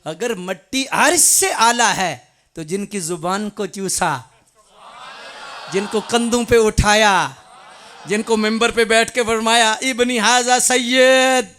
अगर मट्टी अर्श से आला है तो जिनकी ज़ुबान को चूसा, जिनको कंधों पे उठाया, जिनको मेंबर पे बैठ के फरमाया इब्नी हाजा सैयद,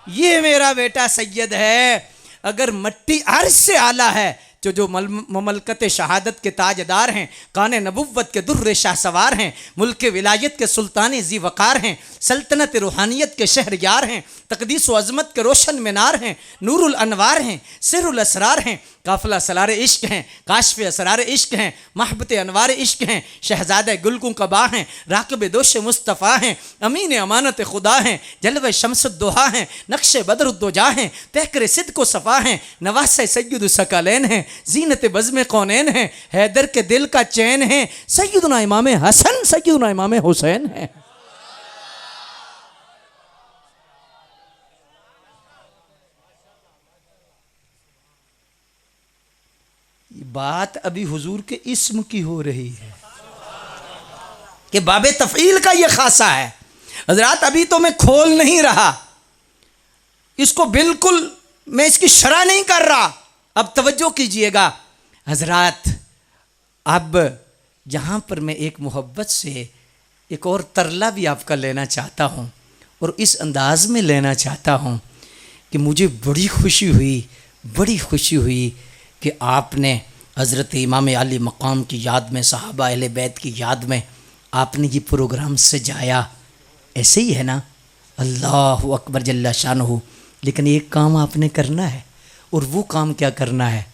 ये मेरा बेटा सैयद है। अगर मट्टी अर्श से आला है तो जो ममलकत शहादत के ताजदार हैं, काने नबुव्वत के दुर्रे शाहसवार हैं, मुल्क विलायत के सुल्तान ज़ी वक़ार हैं, सल्तनत रूहानियत के शहरयार हैं, तकदीस व अज़मत के रोशन मीनार हैं, नूरुल अनवार हैं, सिरुल असरार हैं, काफ़िला सलार इश्क हैं, काशफ़ असरार इश्क हैं, महबत अनवार इश्क हैं, शहज़ादे गुलकुं कबा हैं, राक़िब दोश मुस्तफ़ा हैं, अमीन अमानत खुदा हैं, जलवे शम्सुद्दुहा हैं, नक्श बदरुद्दुजा हैं, तहकर सिद्क़ व सफ़ा हैं, नवासे सय्यद सकलैन हैं, जीनत बज़्म कौनैन हैं, हैदर के दिल का चैन हैं, सय्यदुना इमाम हसन सय्यदुना इमाम हुसैन हैं। बात अभी हुजूर के इस्म की हो रही है कि बाबे तफ़ील का ये खासा है। हजरात अभी तो मैं खोल नहीं रहा इसको, बिल्कुल मैं इसकी शरह नहीं कर रहा। अब तवज्जो कीजिएगा हजरात, अब यहाँ पर मैं एक मोहब्बत से एक और तरला भी आपका लेना चाहता हूँ और इस अंदाज में लेना चाहता हूँ कि मुझे बड़ी खुशी हुई कि आपने हज़रत इमाम अली मकाम की याद में, सहाबा अहले बैत की याद में आपने ये प्रोग्राम सजाया। ऐसे ही है ना? अल्लाहु अकबर जल्ला शानहू। लेकिन एक काम आपने करना है, और वो काम क्या करना है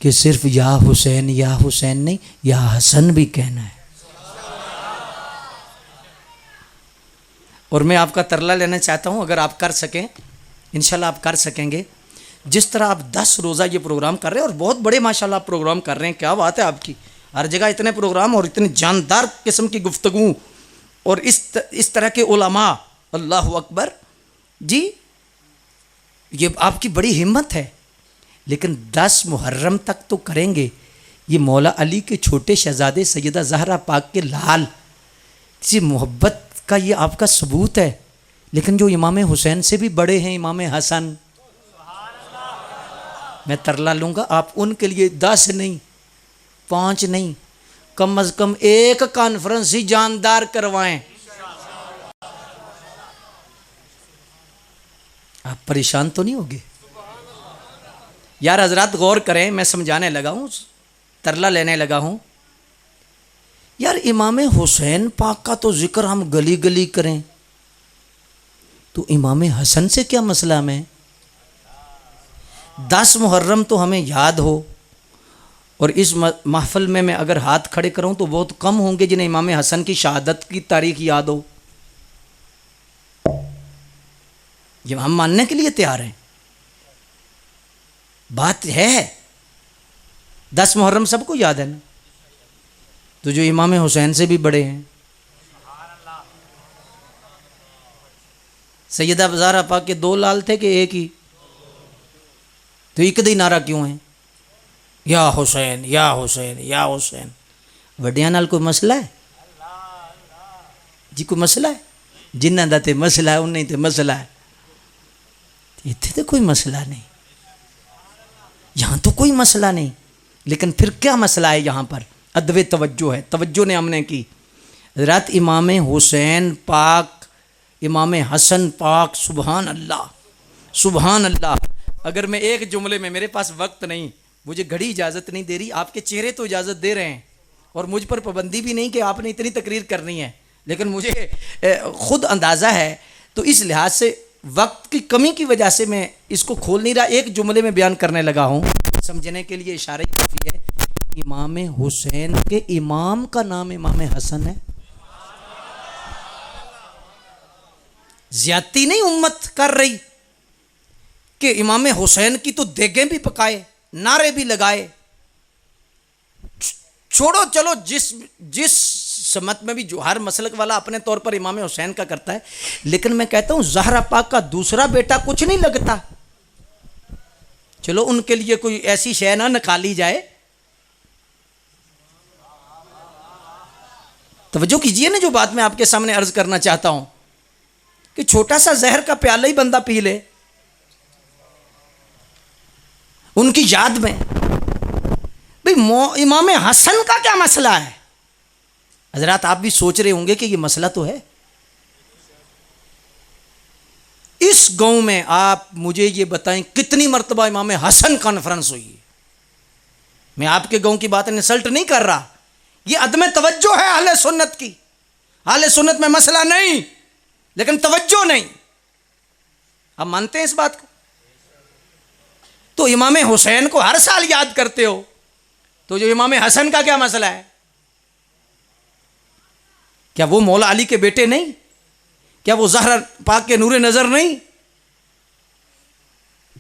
कि सिर्फ या हुसैन नहीं, या हसन भी कहना है। और मैं आपका तरला लेना चाहता हूँ, अगर आप कर सकें, इंशाल्लाह आप कर सकेंगे। जिस तरह आप 10 रोज़ा ये प्रोग्राम कर रहे हैं और बहुत बड़े माशाल्लाह प्रोग्राम कर रहे हैं, क्या बात है आपकी, हर जगह इतने प्रोग्राम और इतनी जानदार किस्म की गुफ्तगू और इस तरह के उलमा, अल्लाहु अकबर जी, ये आपकी बड़ी हिम्मत है। लेकिन 10 मुहर्रम तक तो करेंगे। ये मौला अली के छोटे शहजादे सैयदा ज़हरा पाक के लाल, इसी मोहब्बत का ये आपका सबूत है। लेकिन जो इमाम हुसैन से भी बड़े हैं, इमाम हसन, मैं तरला लूँगा आप उनके लिए 10 नहीं, 5 नहीं, कम अज़ कम एक कॉन्फ्रेंस ही जानदार करवाएं। आप परेशान तो नहीं होगे यार? हजरात गौर करें, मैं समझाने लगा हूँ, तरला लेने लगा हूँ यार। इमाम हुसैन पाक का तो जिक्र हम गली गली करें, तो इमाम हसन से क्या मसला में? 10 मुहर्रम तो हमें याद हो, और इस महफिल में मैं अगर हाथ खड़े करूं तो बहुत कम होंगे जिन्हें इमाम हसन की शहादत की तारीख याद हो। जब हम मानने के लिए तैयार हैं, बात है 10 मुहर्रम सबको याद है ना? तो जो इमाम हुसैन से भी बड़े हैं, सैयदा ज़हरा पाक के 2 लाल थे कि एक ही? तो एक ही नारा क्यों है, या हुसैन या हुसैन या हुसैन? वड्डियां नाल कोई मसला है जी? कोई मसला है? जिन्हां दा ते मसला है उन्हें ते मसला है, इत्थे तो कोई मसला नहीं, यहाँ तो कोई मसला नहीं। लेकिन फिर क्या मसला है यहाँ पर? अदब तवज्जो है, तवज्जो ने हमने की। हज़रत इमाम हुसैन पाक, इमाम हसन पाक, सुबहान अल्लाह सुबहान अल्लाह। अगर मैं एक जुमले में, मेरे पास वक्त नहीं, मुझे घड़ी इजाज़त नहीं दे रही, आपके चेहरे तो इजाज़त दे रहे हैं, और मुझ पर पाबंदी भी नहीं कि आपने इतनी तकरीर करनी है, लेकिन मुझे खुद अंदाज़ा है, तो इस लिहाज से वक्त की कमी की वजह से मैं इसको खोल नहीं रहा। एक जुमले में बयान करने लगा हूँ, समझने के लिए इशारे काफ़ी है। इमाम हुसैन के इमाम का नाम इमाम हसन है। ज्यादती नहीं उम्मत कर रही कि इमाम हुसैन की तो देगें भी पकाए, नारे भी लगाए, छोड़ो, चलो जिस जिस समत में भी जो हर मसलक वाला अपने तौर पर इमाम हुसैन का करता है, लेकिन मैं कहता हूं ज़हरा पाक का दूसरा बेटा कुछ नहीं लगता। चलो उनके लिए कोई ऐसी शय ना निकाली जाए। तवज्जो कीजिए ना जो बात मैं आपके सामने अर्ज करना चाहता हूं, कि छोटा सा जहर का प्याला ही बंदा पी ले उनकी याद में। भाई इमाम हसन का क्या मसला है? हजरात आप भी सोच रहे होंगे कि ये मसला तो है। इस गांव में आप मुझे ये बताएं कितनी मर्तबा इमाम हसन कॉन्फ्रेंस हुई है? मैं आपके गांव की बात इंसल्ट नहीं कर रहा, ये अदम तवज्जो है अहले सुन्नत की। अहले सुन्नत में मसला नहीं, लेकिन तवज्जो नहीं। आप मानते हैं इस बात को? तो इमाम हुसैन को हर साल याद करते हो, तो जो इमाम हसन का क्या मसला है? क्या वो मौला अली के बेटे नहीं? क्या वो ज़हरा पाक के नूरे नजर नहीं?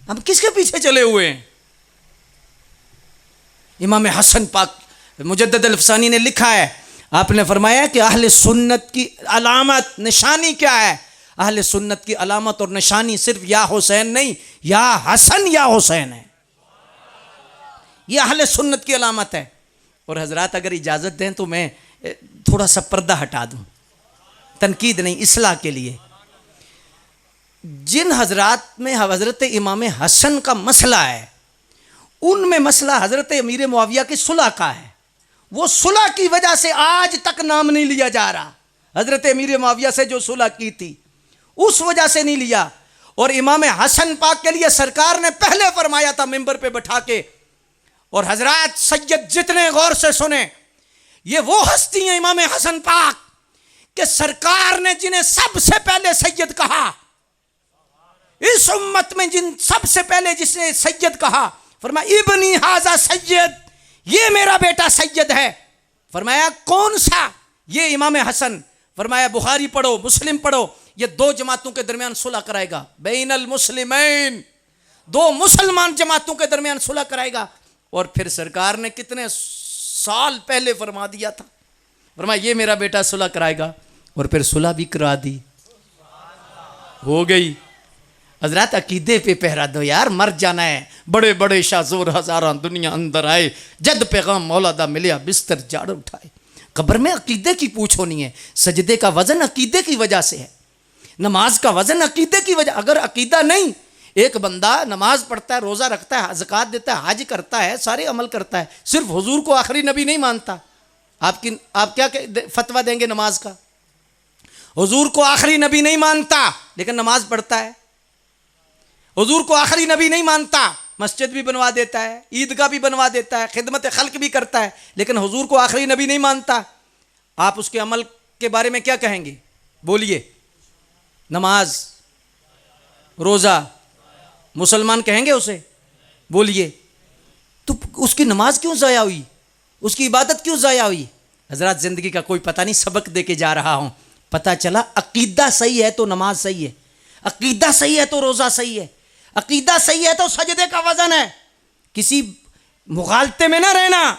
अब किसके पीछे चले हुए हैं? इमाम हसन पाक, मुजद्दिद अल-अफ़सानी ने लिखा है, आपने फरमाया कि अहले सुन्नत की अलामत निशानी क्या है? अहले सुन्नत की अलामत और निशानी सिर्फ या हुसैन नहीं, या हसन या हुसैन है। यह अहले सुन्नत की अलामत है। और हजरात अगर इजाज़त दें तो मैं थोड़ा सा पर्दा हटा दूं, तनकीद नहीं, इस्लाह के लिए। जिन हजरात में हजरत इमाम हसन का मसला है, उनमें मसला हजरत अमीर मुआविया की सुलह का है। वो सुलह की वजह से आज तक नाम नहीं लिया जा रहा। हजरत अमीर मुआविया से जो सुलह की थी उस वजह से नहीं लिया। और इमाम हसन पाक के लिए सरकार ने पहले फरमाया था मिंबर पे बैठा के, और हजरात सैयद जितने गौर से सुने, ये वो हस्ती हैं इमाम हसन पाक कि सरकार ने जिन्हें सबसे पहले सैयद कहा, इस उम्मत में जिन सबसे पहले जिसने सैयद कहा, फरमाया इब्नी हाजा सैयद, ये मेरा बेटा सैयद है। फरमाया कौन सा? ये इमाम हसन। फरमाया बुखारी पढ़ो, मुस्लिम पढ़ो, ये दो जमातों के दरमियान सुलह कराएगा, बैनल मुस्लिमैन, दो मुसलमान जमातों के दरमियान सुलह कराएगा। और फिर सरकार ने कितने साल पहले फरमा दिया था, फरमाया ये मेरा बेटा सुलह कराएगा, और फिर सुलह भी करा दी, हो गई। हजरत अकीदे पे पहरा दो यार, मर जाना है। बड़े बड़े शाहजोर हजारा दुनिया अंदर आए, जद पैगाम मौलादा मिलिया बिस्तर जाड़ उठाए। कब्र में अकीदे की पूछ होनी है। सजदे का वजन अकीदे की वजह से है, नमाज का वजन अकीदे की वजह। अगर अकीदा नहीं, एक बंदा नमाज पढ़ता है, रोज़ा रखता है, ज़कात देता है, हज करता है, सारे अमल करता है, सिर्फ हुजूर को आखिरी नबी नहीं मानता। आप क्या फतवा देंगे नमाज का? हुजूर को आखिरी नबी नहीं मानता लेकिन नमाज पढ़ता है। हुजूर को आखिरी नबी नहीं मानता, मस्जिद भी बनवा देता है, ईदगाह भी बनवा देता है, खिदमत खल्क भी करता है, लेकिन हुजूर को आखिरी नबी नहीं मानता। आप उसके अमल के बारे में क्या कहेंगे? बोलिए। नमाज, रोज़ा, मुसलमान कहेंगे उसे? बोलिए। तो उसकी नमाज क्यों ज़ाया हुई? उसकी इबादत क्यों ज़ाया हुई? हजरत ज़िंदगी का कोई पता नहीं, सबक दे के जा रहा हूँ। पता चला अकीदा सही है तो नमाज सही है, अकीदा सही है तो रोज़ा सही है, अकीदा सही है तो सजदे का वजन है। किसी मुगालते में ना रहना।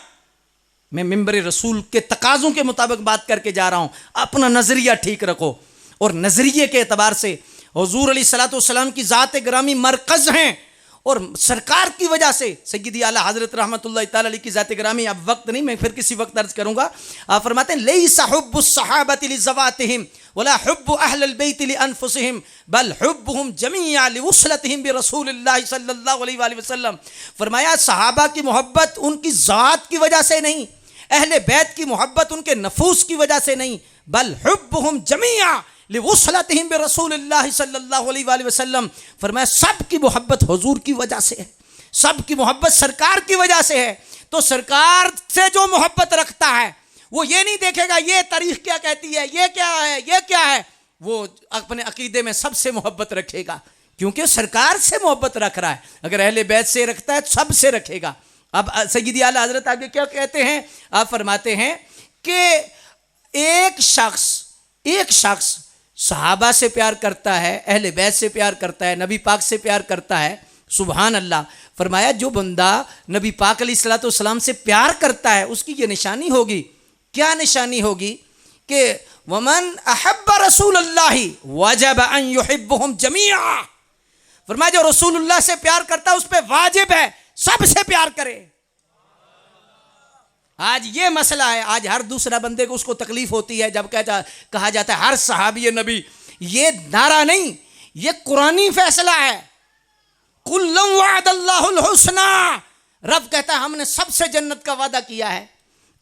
मैं मिंबर रसूल के तकाज़ों के मुताबिक बात करके जा रहा हूँ। अपना नज़रिया ठीक रखो, और नज़रिए के एतबार से हुजूर अलैहिस्सलातु वस्सलाम की ज़ात ग्रामी मरकज़ हैं, और सरकार की वजह से सय्यदी आला हज़रत रहमतुल्लाहि तआला अलैहि की ज़ात ग्रामी। अब वक्त नहीं, मैं फिर किसी वक्त अर्ज़ करूँगा। आप फरमाते हैं लैसा हुब्बुस सहाबति लिज़वातिहिम वला हुब्बु अहलिल बैति लिअनफुसिहिम बल हुब्बुहुम जमीअन लिवसलतिहिम बिरसूलिल्लाहि सल्लल्लाहु अलैहि वसल्लम। फरमाया सहाबा की मोहब्बत उनकी ज़ात की वजह से नहीं, अहले बैत की मोहब्बत उनके नफूस की वजह से नहीं, बल हुब्बुहुम जमीअन लिवसलतिहिम बिरसूलिल्लाहि सल्लल्लाहु अलैहि वसल्लम। फरमाया सब की मोहब्बत हुजूर की वजह से है, सब की मोहब्बत सरकार की वजह से है। तो सरकार से जो मोहब्बत रखता है वो ये नहीं देखेगा ये तारीख क्या कहती है, ये क्या है, ये क्या है, वो अपने अकीदे में सबसे मोहब्बत रखेगा, क्योंकि सरकार से मोहब्बत रख रहा है। अगर अहले बैत से रखता है सब से रखेगा। अब सय्यदी आला हज़रत आगे क्या कहते हैं? आप फरमाते हैं कि एक शख्स सहाबा से प्यार करता है, अहले बैत से प्यार करता है, नबी पाक से प्यार करता है, सुभान अल्लाह। फरमाया जो बंदा नबी पाक अलैहिस्सलाम से प्यार करता है उसकी ये निशानी होगी। क्या निशानी होगी? कि वमन अहब्ब रसूलुल्लाहि वजब अन युहिब्बुहुम जमीआ। फरमाया जो रसूलुल्लाह से प्यार करता है उस पे वाजिब है सबसे प्यार करे। आज ये मसला है, आज हर दूसरा बंदे को उसको तकलीफ होती है जब कहा जाता है हर सहाबी नबी। ये नारा नहीं, ये कुरानी फैसला है। कुल्लुम वअदल्लाहुल हुस्ना, रब कहता है हमने सबसे जन्नत का वादा किया है।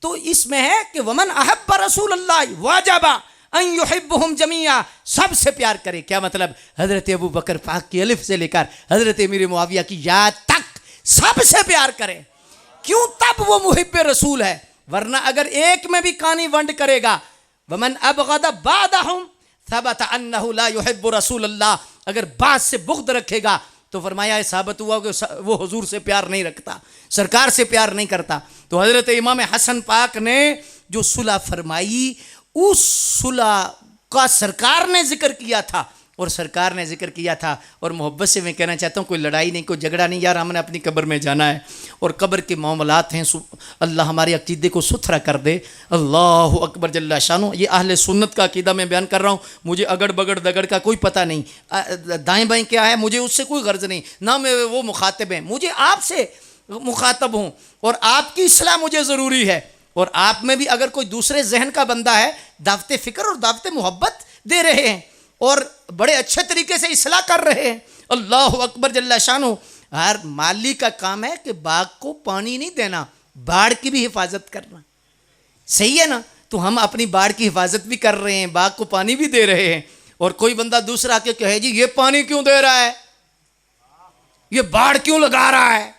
तो इसमें है कि वमन अहब्ब रसूलुल्लाह वाजबा अन युहिब्बुहुम जमीआ, सबसे प्यार करे। क्या मतलब? हजरत अबू बकर पाक की अलिफ से लेकर हजरत अमीर मुआविया की या तक सबसे प्यार करे। क्यों? तब वो मुहिब्बे रसूल है। वरना अगर एक में भी कानी वंड करेगा, वमन अबगद बादहुम सबत अन्नहु ला युहिब्बु रसूलल्लाह, अगर बात से बुग़्द रखेगा तो फरमाया साबित हुआ कि वो हुजूर से प्यार नहीं रखता, सरकार से प्यार नहीं करता। तो हजरत इमाम हसन पाक ने जो सुलह फरमाई, उस सुलह का सरकार ने जिक्र किया था और सरकार ने जिक्र किया था। और मोहब्बत से मैं कहना चाहता हूँ कोई लड़ाई नहीं, कोई झगड़ा नहीं यार, हमने अपनी कब्र में जाना है और कब्र के मामलात हैं। अल्लाह हमारे अकीदे को सुथरा कर दे। अल्लाह अकबर जल्ला शानो। ये अहले सुन्नत का अकीदा मैं बयान कर रहा हूँ। मुझे अगड़ बगड़ दगड़ का कोई पता नहीं, दाएँ बाएँ क्या है मुझे उससे कोई गर्ज नहीं, ना मैं वो मुखातिब हैं, मुझे आपसे मुखातब हूँ और आपकी इस्लाह मुझे ज़रूरी है। और आप में भी अगर कोई दूसरे जहन का बंदा है, दावत फ़िक्र और दावत मोहब्बत दे रहे हैं और बड़े अच्छे तरीके से इस्लाह कर रहे हैं। अल्लाह अकबर जल्ला शानो। हर माली का काम है कि बाग को पानी नहीं देना, बाढ़ की भी हिफाजत करना। सही है ना? तो हम अपनी बाढ़ की हिफाजत भी कर रहे हैं, बाग को पानी भी दे रहे हैं। और कोई बंदा दूसरा आके कहे जी ये पानी क्यों दे रहा है, ये बाढ़ क्यों लगा रहा है,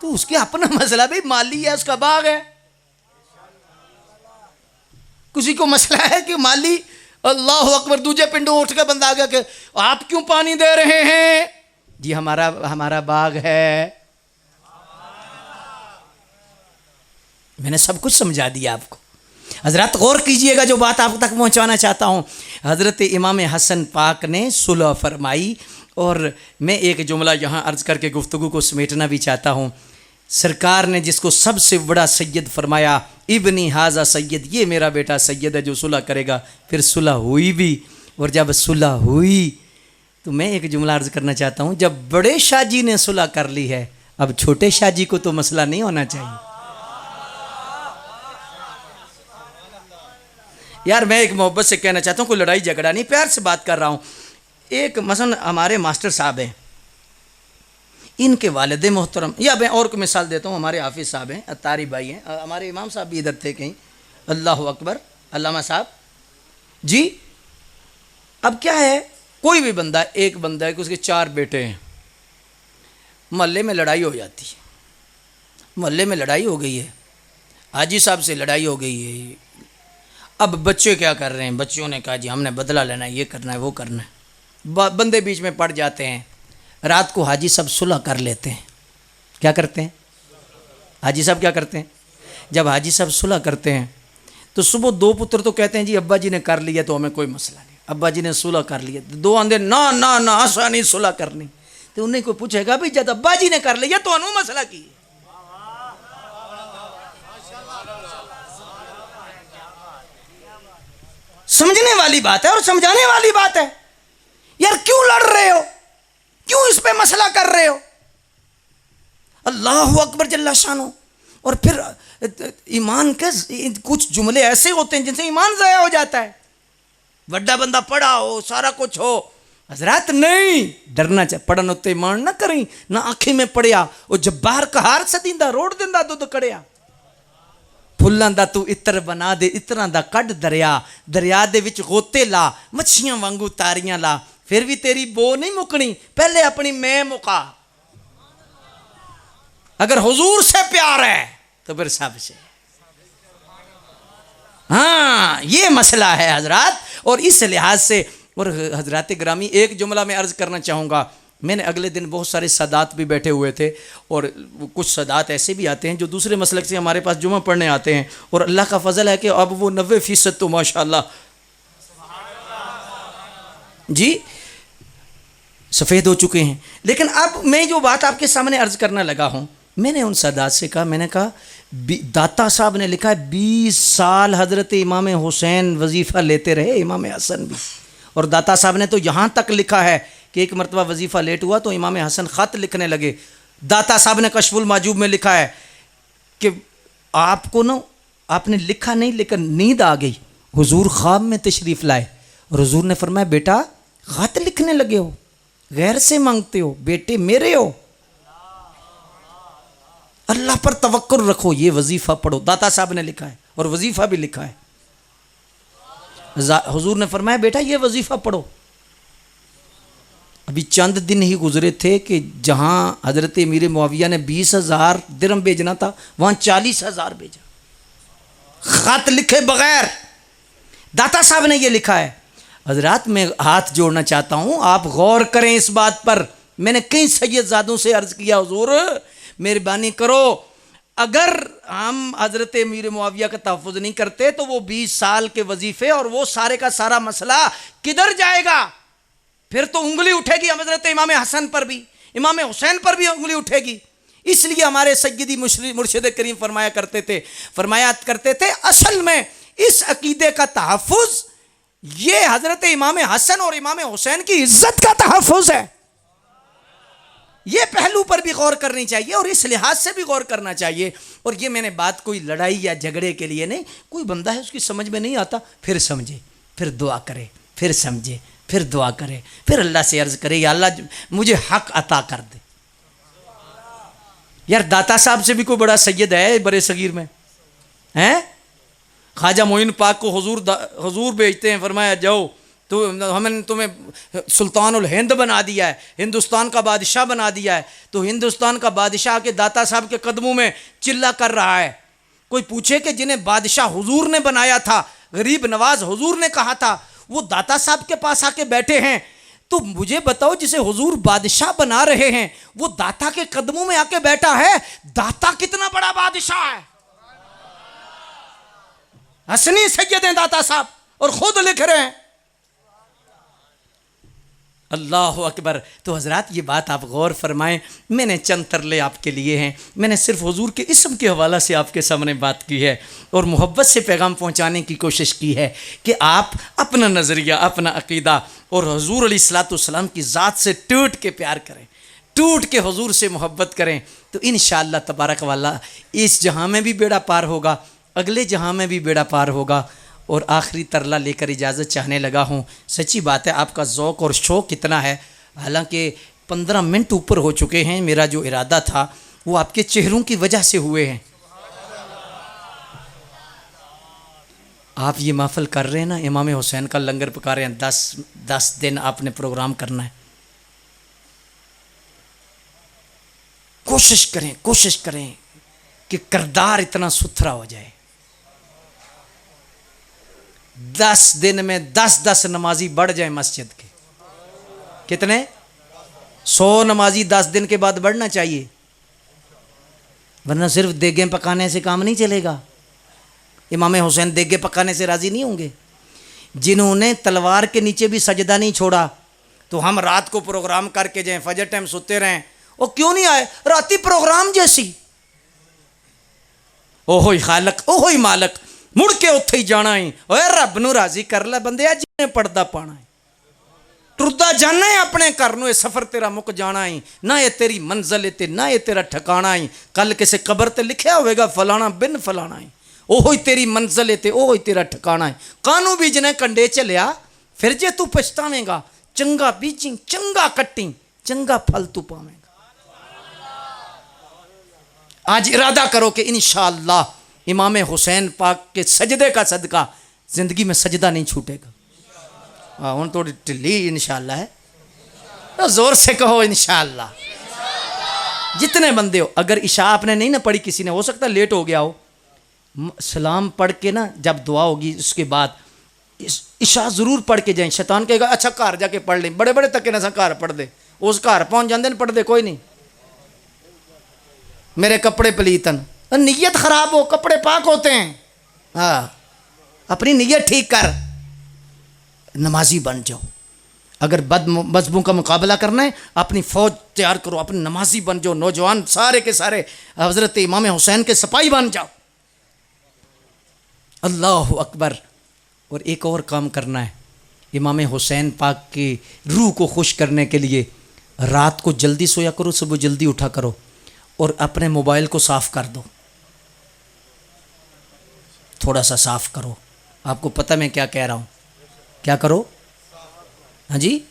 तो उसके अपना मसला भी, माली है उसका बाग है। किसी को मसला है कि माली, अल्लाह अकबर, दूजे पिंडों उठ के बंदा आ गया कि आप क्यों पानी दे रहे हैं? जी हमारा बाग है। मैंने सब कुछ समझा दिया आपको। हजरत गौर कीजिएगा जो बात आप तक पहुंचाना चाहता हूं। हजरत इमाम हसन पाक ने सुलह फरमाई और मैं एक जुमला यहाँ अर्ज करके गुफ्तगू को समेटना भी चाहता हूँ। सरकार ने जिसको सबसे बड़ा सैयद फरमाया, इब्नी हाजा सैयद, ये मेरा बेटा सैयद है जो सुलह करेगा। फिर सुलह हुई भी, और जब सुलह हुई तो मैं एक जुमला अर्ज करना चाहता हूँ। जब बड़े शाह जी ने सुलह कर ली है, अब छोटे शाह जी को तो मसला नहीं होना चाहिए। यार मैं एक मोहब्बत से कहना चाहता हूँ, कोई लड़ाई झगड़ा नहीं, प्यार से बात कर रहा हूँ। एक मसलन हमारे मास्टर साहब हैं, इनके वालिद मोहतरम, या मैं और को मिसाल देता हूँ, हमारे हाफिज़ साहब हैं, अत्तारी भाई हैं, हमारे इमाम साहब भी इधर थे कहीं, अल्लाह अकबर, अल्लामा साहब जी। अब क्या है, कोई भी बंदा, एक बंदा है कि उसके 4 बेटे हैं, मोहल्ले में लड़ाई हो जाती है, मोहल्ले में लड़ाई हो गई है, हाजी साहब से लड़ाई हो गई है। अब बच्चे क्या कर रहे हैं, बच्चों ने कहा जी हमने बदला लेना है, ये करना है, वो करना है। बंदे बीच में पड़ जाते हैं। रात को हाजी साहब सुलह कर लेते हैं। क्या करते हैं हाजी साहब, क्या करते हैं? जब हाजी साहब सुलह करते हैं तो सुबह 2 पुत्र तो कहते हैं जी अब्बा जी ने कर लिया तो हमें कोई मसला नहीं, अब्बा जी ने सुलह कर लिया। 2 आंधे ना ना ना आसा नहीं सुलह करनी। तो उन्हें कोई पूछेगा भाई जब अब्बा जी ने कर लिया तो अनु मसला की। समझने वाली बात है और समझाने वाली बात है। यार क्यों लड़ रहे हो, क्यों इस पे मसला कर रहे हो? अल्लाह अकबर जल्ला शानो। और फिर ईमान के कुछ जुमले ऐसे होते हैं जिनसे ईमान ज़ाया हो जाता है। बड़ा बंदा पढ़ा हो, सारा कुछ हो, हजरत नहीं डरना चाहिए। पढ़न उत्ते ईमान ना करें, ना आँखें में पड़िया वो जब्बार कहार सदींदा रोड़ दिंदा दुध कड़िया। फुल्लां दा तू इत्र बना दे, इत्रां दा कढ़ दरिया, दरिया दे विच गोते ला, मच्छियां वांगू तारियां ला, फिर भी तेरी बो नहीं मुकनी, पहले अपनी मैं मुका। अगर हुजूर से प्यार है तो फिर सबसे। हाँ ये मसला है हजरात। और इस लिहाज से, और हजरात ग्रामी एक जुमला में अर्ज करना चाहूँगा। मैंने अगले दिन बहुत सारे सदात भी बैठे हुए थे और कुछ सदात ऐसे भी आते हैं जो दूसरे मसलक से हमारे पास जुमा पढ़ने आते हैं और अल्लाह का फजल है कि अब वो 90% तो माशाअल्लाह जी सफ़ेद हो चुके हैं। लेकिन अब मैं जो बात आपके सामने अर्ज करना लगा हूँ, मैंने उन सादात से कहा, मैंने कहा दाता साहब ने लिखा है 20 साल हज़रत इमाम हुसैन वजीफ़ा लेते रहे, इमाम हसन भी। और दाता साहब ने तो यहाँ तक लिखा है कि एक मरतबा वजीफ़ा लेट हुआ तो इमाम हसन ख़त लिखने लगे। दाता साहब ने कशफुल माजूब में लिखा है कि आपको ना, आपने लिखा नहीं लेकिन नींद आ गई, हुजूर ख्वाब में तशरीफ़ लाए और हुजूर ने फरमाया बेटा ख़त लिखने लगे हो, गैर से मांगते हो, बेटे मेरे हो, अल्लाह पर तवक्कुल रखो, ये वजीफ़ा पढ़ो। दाता साहब ने लिखा है और वजीफ़ा भी लिखा है। हुजूर ने फरमाया बेटा ये वजीफ़ा पढ़ो। अभी चंद दिन ही गुजरे थे कि जहाँ हज़रत अमीर मुआविया ने 20,000 दिरहम भेजना था, वहाँ 40,000 भेजा, ख़त लिखे बगैर। दाता साहब ने ये लिखा है। हजरात मैं हाथ जोड़ना चाहता हूँ, आप गौर करें इस बात पर। मैंने कई सैयदजादों से अर्ज़ किया हुजूर मेहरबानी करो, अगर हम हज़रत अमीर मुआविया का तहफ़्फ़ुज़ नहीं करते तो वो 20 साल के वजीफ़े और वो सारे का सारा मसला किधर जाएगा? फिर तो उंगली उठेगी हज़रत इमाम हसन पर भी, इमाम हुसैन पर भी उंगली उठेगी। इसलिए हमारे सय्यदी मुर्शिद करीम फरमाया करते थे असल में इस अकीदे का तहफ़्फ़ुज़ ये हज़रत इमाम हसन और इमाम हुसैन की इज्जत का तहफ़्फ़ुज़ है। ये पहलू पर भी गौर करनी चाहिए और इस लिहाज से भी गौर करना चाहिए। और ये मैंने बात कोई लड़ाई या झगड़े के लिए नहीं, कोई बंदा है उसकी समझ में नहीं आता, फिर समझे, फिर दुआ करे, फिर समझे, फिर दुआ करे, फिर अल्लाह से अर्ज़ करे या अल्लाह मुझे हक अता कर दे। यार दाता साहब से भी कोई बड़ा सैयद है बड़े सगीर में हैं? ख्वाजा मोइन पाक को हुजूर भेजते हैं, फरमाया जाओ तो हमने तुम्हें सुल्तानुल हिंद बना दिया है, हिंदुस्तान का बादशाह बना दिया है। तो हिंदुस्तान का बादशाह के दाता साहब के कदमों में चिल्ला कर रहा है। कोई पूछे कि जिन्हें बादशाह हुजूर ने बनाया था, गरीब नवाज हुजूर ने कहा था, वो दाता साहब के पास आके बैठे हैं, तो मुझे बताओ जिसे हुजूर बादशाह बना रहे हैं वो दाता के कदमों में आके बैठा है, दाता कितना बड़ा बादशाह है। हसनी सैयद हैं दाता साहब और खुद लिख रहे हैं। अल्लाह अकबर। तो हज़रात ये बात आप गौर फरमाएं। मैंने चंद तरले आपके लिए हैं, मैंने सिर्फ हुजूर के इस्म के हवाला से आपके सामने बात की है और मोहब्बत से पैगाम पहुंचाने की कोशिश की है कि आप अपना नज़रिया, अपना अकीदा और हुजूर अलैहिस्सलाम की ज़ात से टूट के प्यार करें, टूट के हुजूर से मोहब्बत करें, तो इंशाअल्लाह तबारक वाला इस जहां में भी बेड़ा पार होगा, अगले जहां में भी बेड़ा पार होगा। और आखिरी तरला लेकर इजाज़त चाहने लगा हूँ। सच्ची बात है आपका ज़ौक़ और शौक़ कितना है, हालांकि 15 मिनट ऊपर हो चुके हैं। मेरा जो इरादा था वो आपके चेहरों की वजह से हुए हैं। आप ये महफ़िल कर रहे हैं ना, इमाम हुसैन का लंगर पका रहे हैं, 10 दिन आपने प्रोग्राम करना है। कोशिश करें कि किरदार इतना सुथरा हो जाए। 10 दिन में 10 नमाजी बढ़ जाए मस्जिद के। कितने? 100 नमाजी 10 दिन के बाद बढ़ना चाहिए, वरना सिर्फ देगें पकाने से काम नहीं चलेगा। इमाम हुसैन देगें पकाने से राज़ी नहीं होंगे। जिन्होंने तलवार के नीचे भी सजदा नहीं छोड़ा, तो हम रात को प्रोग्राम करके जाएं, फजर टाइम सोते रहें, वो क्यों नहीं आए? राती प्रोग्राम जैसी। ओहो ही खालक, ओहो ही मालक, मुड़ के उत्थे ही जाना है। ओए रब नूं राजी कर ले बंदे, जिन्हें पड़दा पाना है, टुरदा जाना है अपने घर नूं। सफ़र तेरा मुक जाना है, ना ये तेरी मंजिल है, ना ये तेरा ठिकाना है। कल किसी कबर ते लिखा होगा फलाना बिन फलाना है, ओहो ही तेरी मंजिल है, ओहो ही तेरा ठिकाना है। कानू बीजने कंडे चलिया, फिर जे तू पछतावेगा। चंगा बीजी चंगा कट्टी, चंगा फल तू पावेगा। आज इरादा करो कि इंशाअल्लाह इमाम हुसैन पाक के सजदे का सदका जिंदगी में सजदा नहीं छूटेगा। हाँ हूँ थोड़ी ढिली इंशाअल्लाह है, तो जोर से कहो इंशाअल्लाह। जितने बंदे हो, अगर इशा आपने नहीं ना पढ़ी, किसी ने, हो सकता लेट हो गया हो, सलाम पढ़ के ना जब दुआ होगी उसके बाद इशा ज़रूर पढ़ के जाएं। शैतान कहेगा अच्छा घर जाके पढ़ लें, बड़े बड़े तके ना घर पढ़ दे, उस घर पहुँच जाते पढ़ दे कोई नहीं। मेरे कपड़े पलीतन, नीयत खराब हो, कपड़े पाक होते हैं। हाँ अपनी नीयत ठीक कर, नमाजी बन जाओ। अगर बदमज़हबों का मुकाबला करना है अपनी फ़ौज तैयार करो, अपनी नमाजी बन जाओ, नौजवान सारे के सारे हज़रत इमाम हुसैन के सिपाही बन जाओ। अल्लाह अकबर। और एक और काम करना है, इमाम हुसैन पाक की रूह को खुश करने के लिए रात को जल्दी सोया करो, सुबह जल्दी उठा करो और अपने मोबाइल को साफ़ कर दो, थोड़ा सा साफ़ करो। आपको पता मैं क्या कह रहा हूँ? क्या करो? हाँ जी,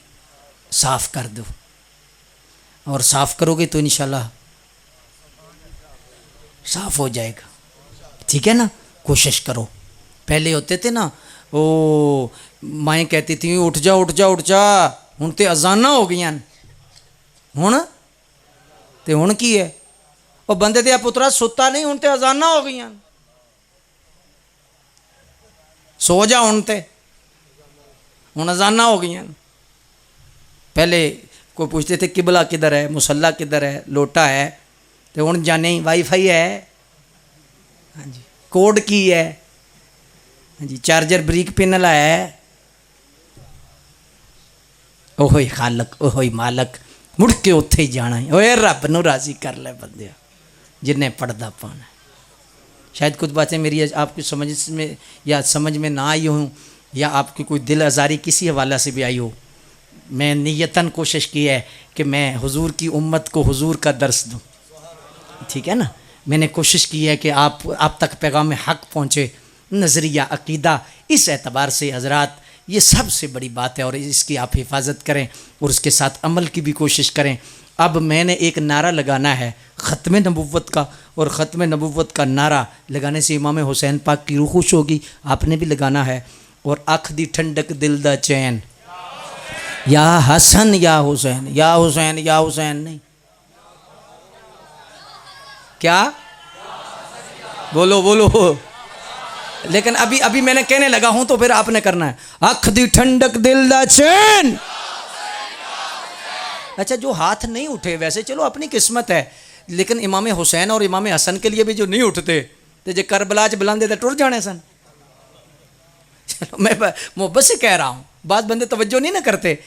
साफ़ कर दो। और साफ़ करोगे तो इंशाल्लाह साफ़ हो जाएगा, ठीक है ना? कोशिश करो। पहले होते थे ना, वो माएँ कहती थी उठ जा उठ जा उठ जा, हुण ते अजाना हो गई, हुण की है वो बंदे दे पुत्रा सुता नहीं, हुण ते अजाना हो गई, सो जा हुण ते, हुण अजाना हो गई। पहले कोई पूछते थे किबला किधर है, मुसल्ला किधर है, लोटा है, तो हुण जाने वाईफाई है, हाँ जी, कोड की है, हाँ जी, चार्जर ब्रीक पिन वाला है। ओहो ही खालक, ओहो ही मालक, मुड़ के उत्थे ही जाना है। ओए रब नूं राजी कर ले बंदे जिन्हें पढ़दा पाना। शायद कुछ बातें मेरी आपकी समझ में या समझ में ना आई हो, या आपकी कोई दिल आज़ारी किसी हवाले से भी आई हो। मैं नियतन कोशिश की है कि मैं हुजूर की उम्मत को हुजूर का दर्स दूँ, ठीक है ना? मैंने कोशिश की है कि आप तक पैगाम हक़ पहुँचे, नज़रिया अक़ीदा, इस एतबार से हज़रात ये सबसे बड़ी बात है और इसकी आप हिफाजत करें और उसके साथ अमल की भी कोशिश करें। अब मैंने एक नारा लगाना है ख़त्म नबुव्वत का, और ख़त्म नबुव्वत का नारा लगाने से इमाम हुसैन पाक की रूह खुश होगी। आपने भी लगाना है। और अख दी ठंडक दिल दा चैन, या हसन या हुसैन, या हुसैन या हुसैन नहीं, क्या बोलो बोलो। लेकिन अभी मैंने कहने लगा हूं तो फिर आपने करना है। अख दी ठंडक दिल दा चैन। अच्छा, जो हाथ नहीं उठे वैसे चलो अपनी किस्मत है, लेकिन इमाम हुसैन और इमाम हसन के लिए भी जो नहीं उठते तो जो करबला च बुलांदे तो टुर जाने सन। चलो मैं मोहब्बत से कह रहा हूं, बात बंदे तवज्जो नहीं ना करते।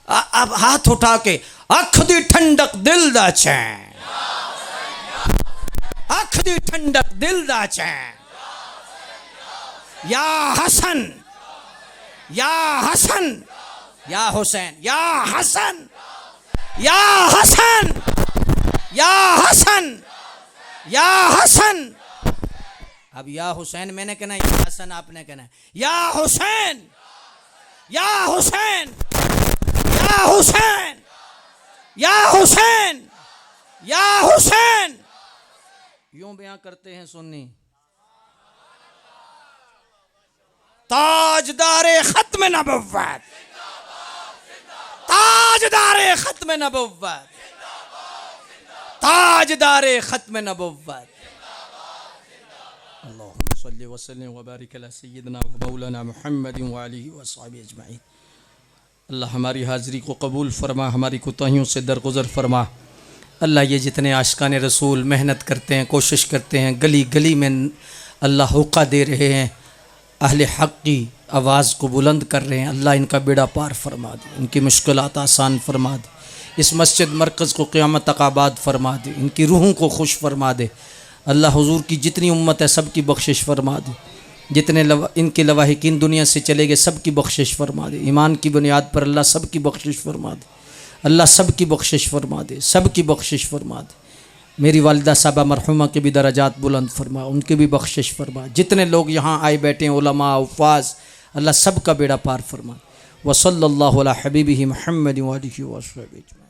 अब हाथ उठा के अख दी ठंडक दिल दा चैन, अख दी ठंडक दिल दा चैन, या हसन या हसन या हुसैन, या हसन या हसन या हसन या हसन। अब या हुसैन मैंने कहना, या हसन आपने कहना है। या हुसैन या हुसैन या हुसैन या हुसैन या हुसैन। यूं बयां करते हैं सुन्नी। ताजदारे खत्म नबुव्वत, ताजदारे खत्म नबुव्वत, ताजदारे खत्म नबुव्वत। अल्लाहुम्मा सल्लि व सल्लिम व बारिक अला सय्यिदना व मौलाना मुहम्मद व आलिहि व अस्हाबिहि अजमईन। अल्लाह हमारी हाज़िरी को कबूल फरमा, हमारी कोताहियों से दरगुजर फरमा। अल्लाह ये जितने आशिकान रसूल मेहनत करते हैं, कोशिश करते हैं, गली गली में अल्लाह हुक्का दे रहे हैं, अहले हक़ की आवाज़ को बुलंद कर रहे हैं, अल्लाह इनका बेड़ा पार फरमा दे, इनकी मुश्किलात आसान फरमा दे, इस मस्जिद मरकज़ को क़यामत तक आबाद फरमा दे, इनकी रूहों को खुश फरमा दे। अल्लाह हुजूर की जितनी उम्मत है सब की बख्शिश फरमा दे, जितने इनके लवाहिकीन दुनिया से चले गए सब की बख्शिश फरमा दे। ईमान की बुनियाद पर अल्लाह सब की बख्शिश फरमा दे, अल्लाह सब की बख्शिश फरमा दे, सब की बख्शिश फरमा दे। मेरी वालिदा साहबा मरहुमा के भी दराजात बुलंद फरमा, उनके भी बख्शिश फरमा। जितने लोग यहाँ आए बैठे हैं उलमा उफ़ाज़, अल्लाह सब का बेड़ा पार फरमा। व सल्लल्लाहु अला हबीबिही मुहम्मद व आलिहि व अस्हाबिहि।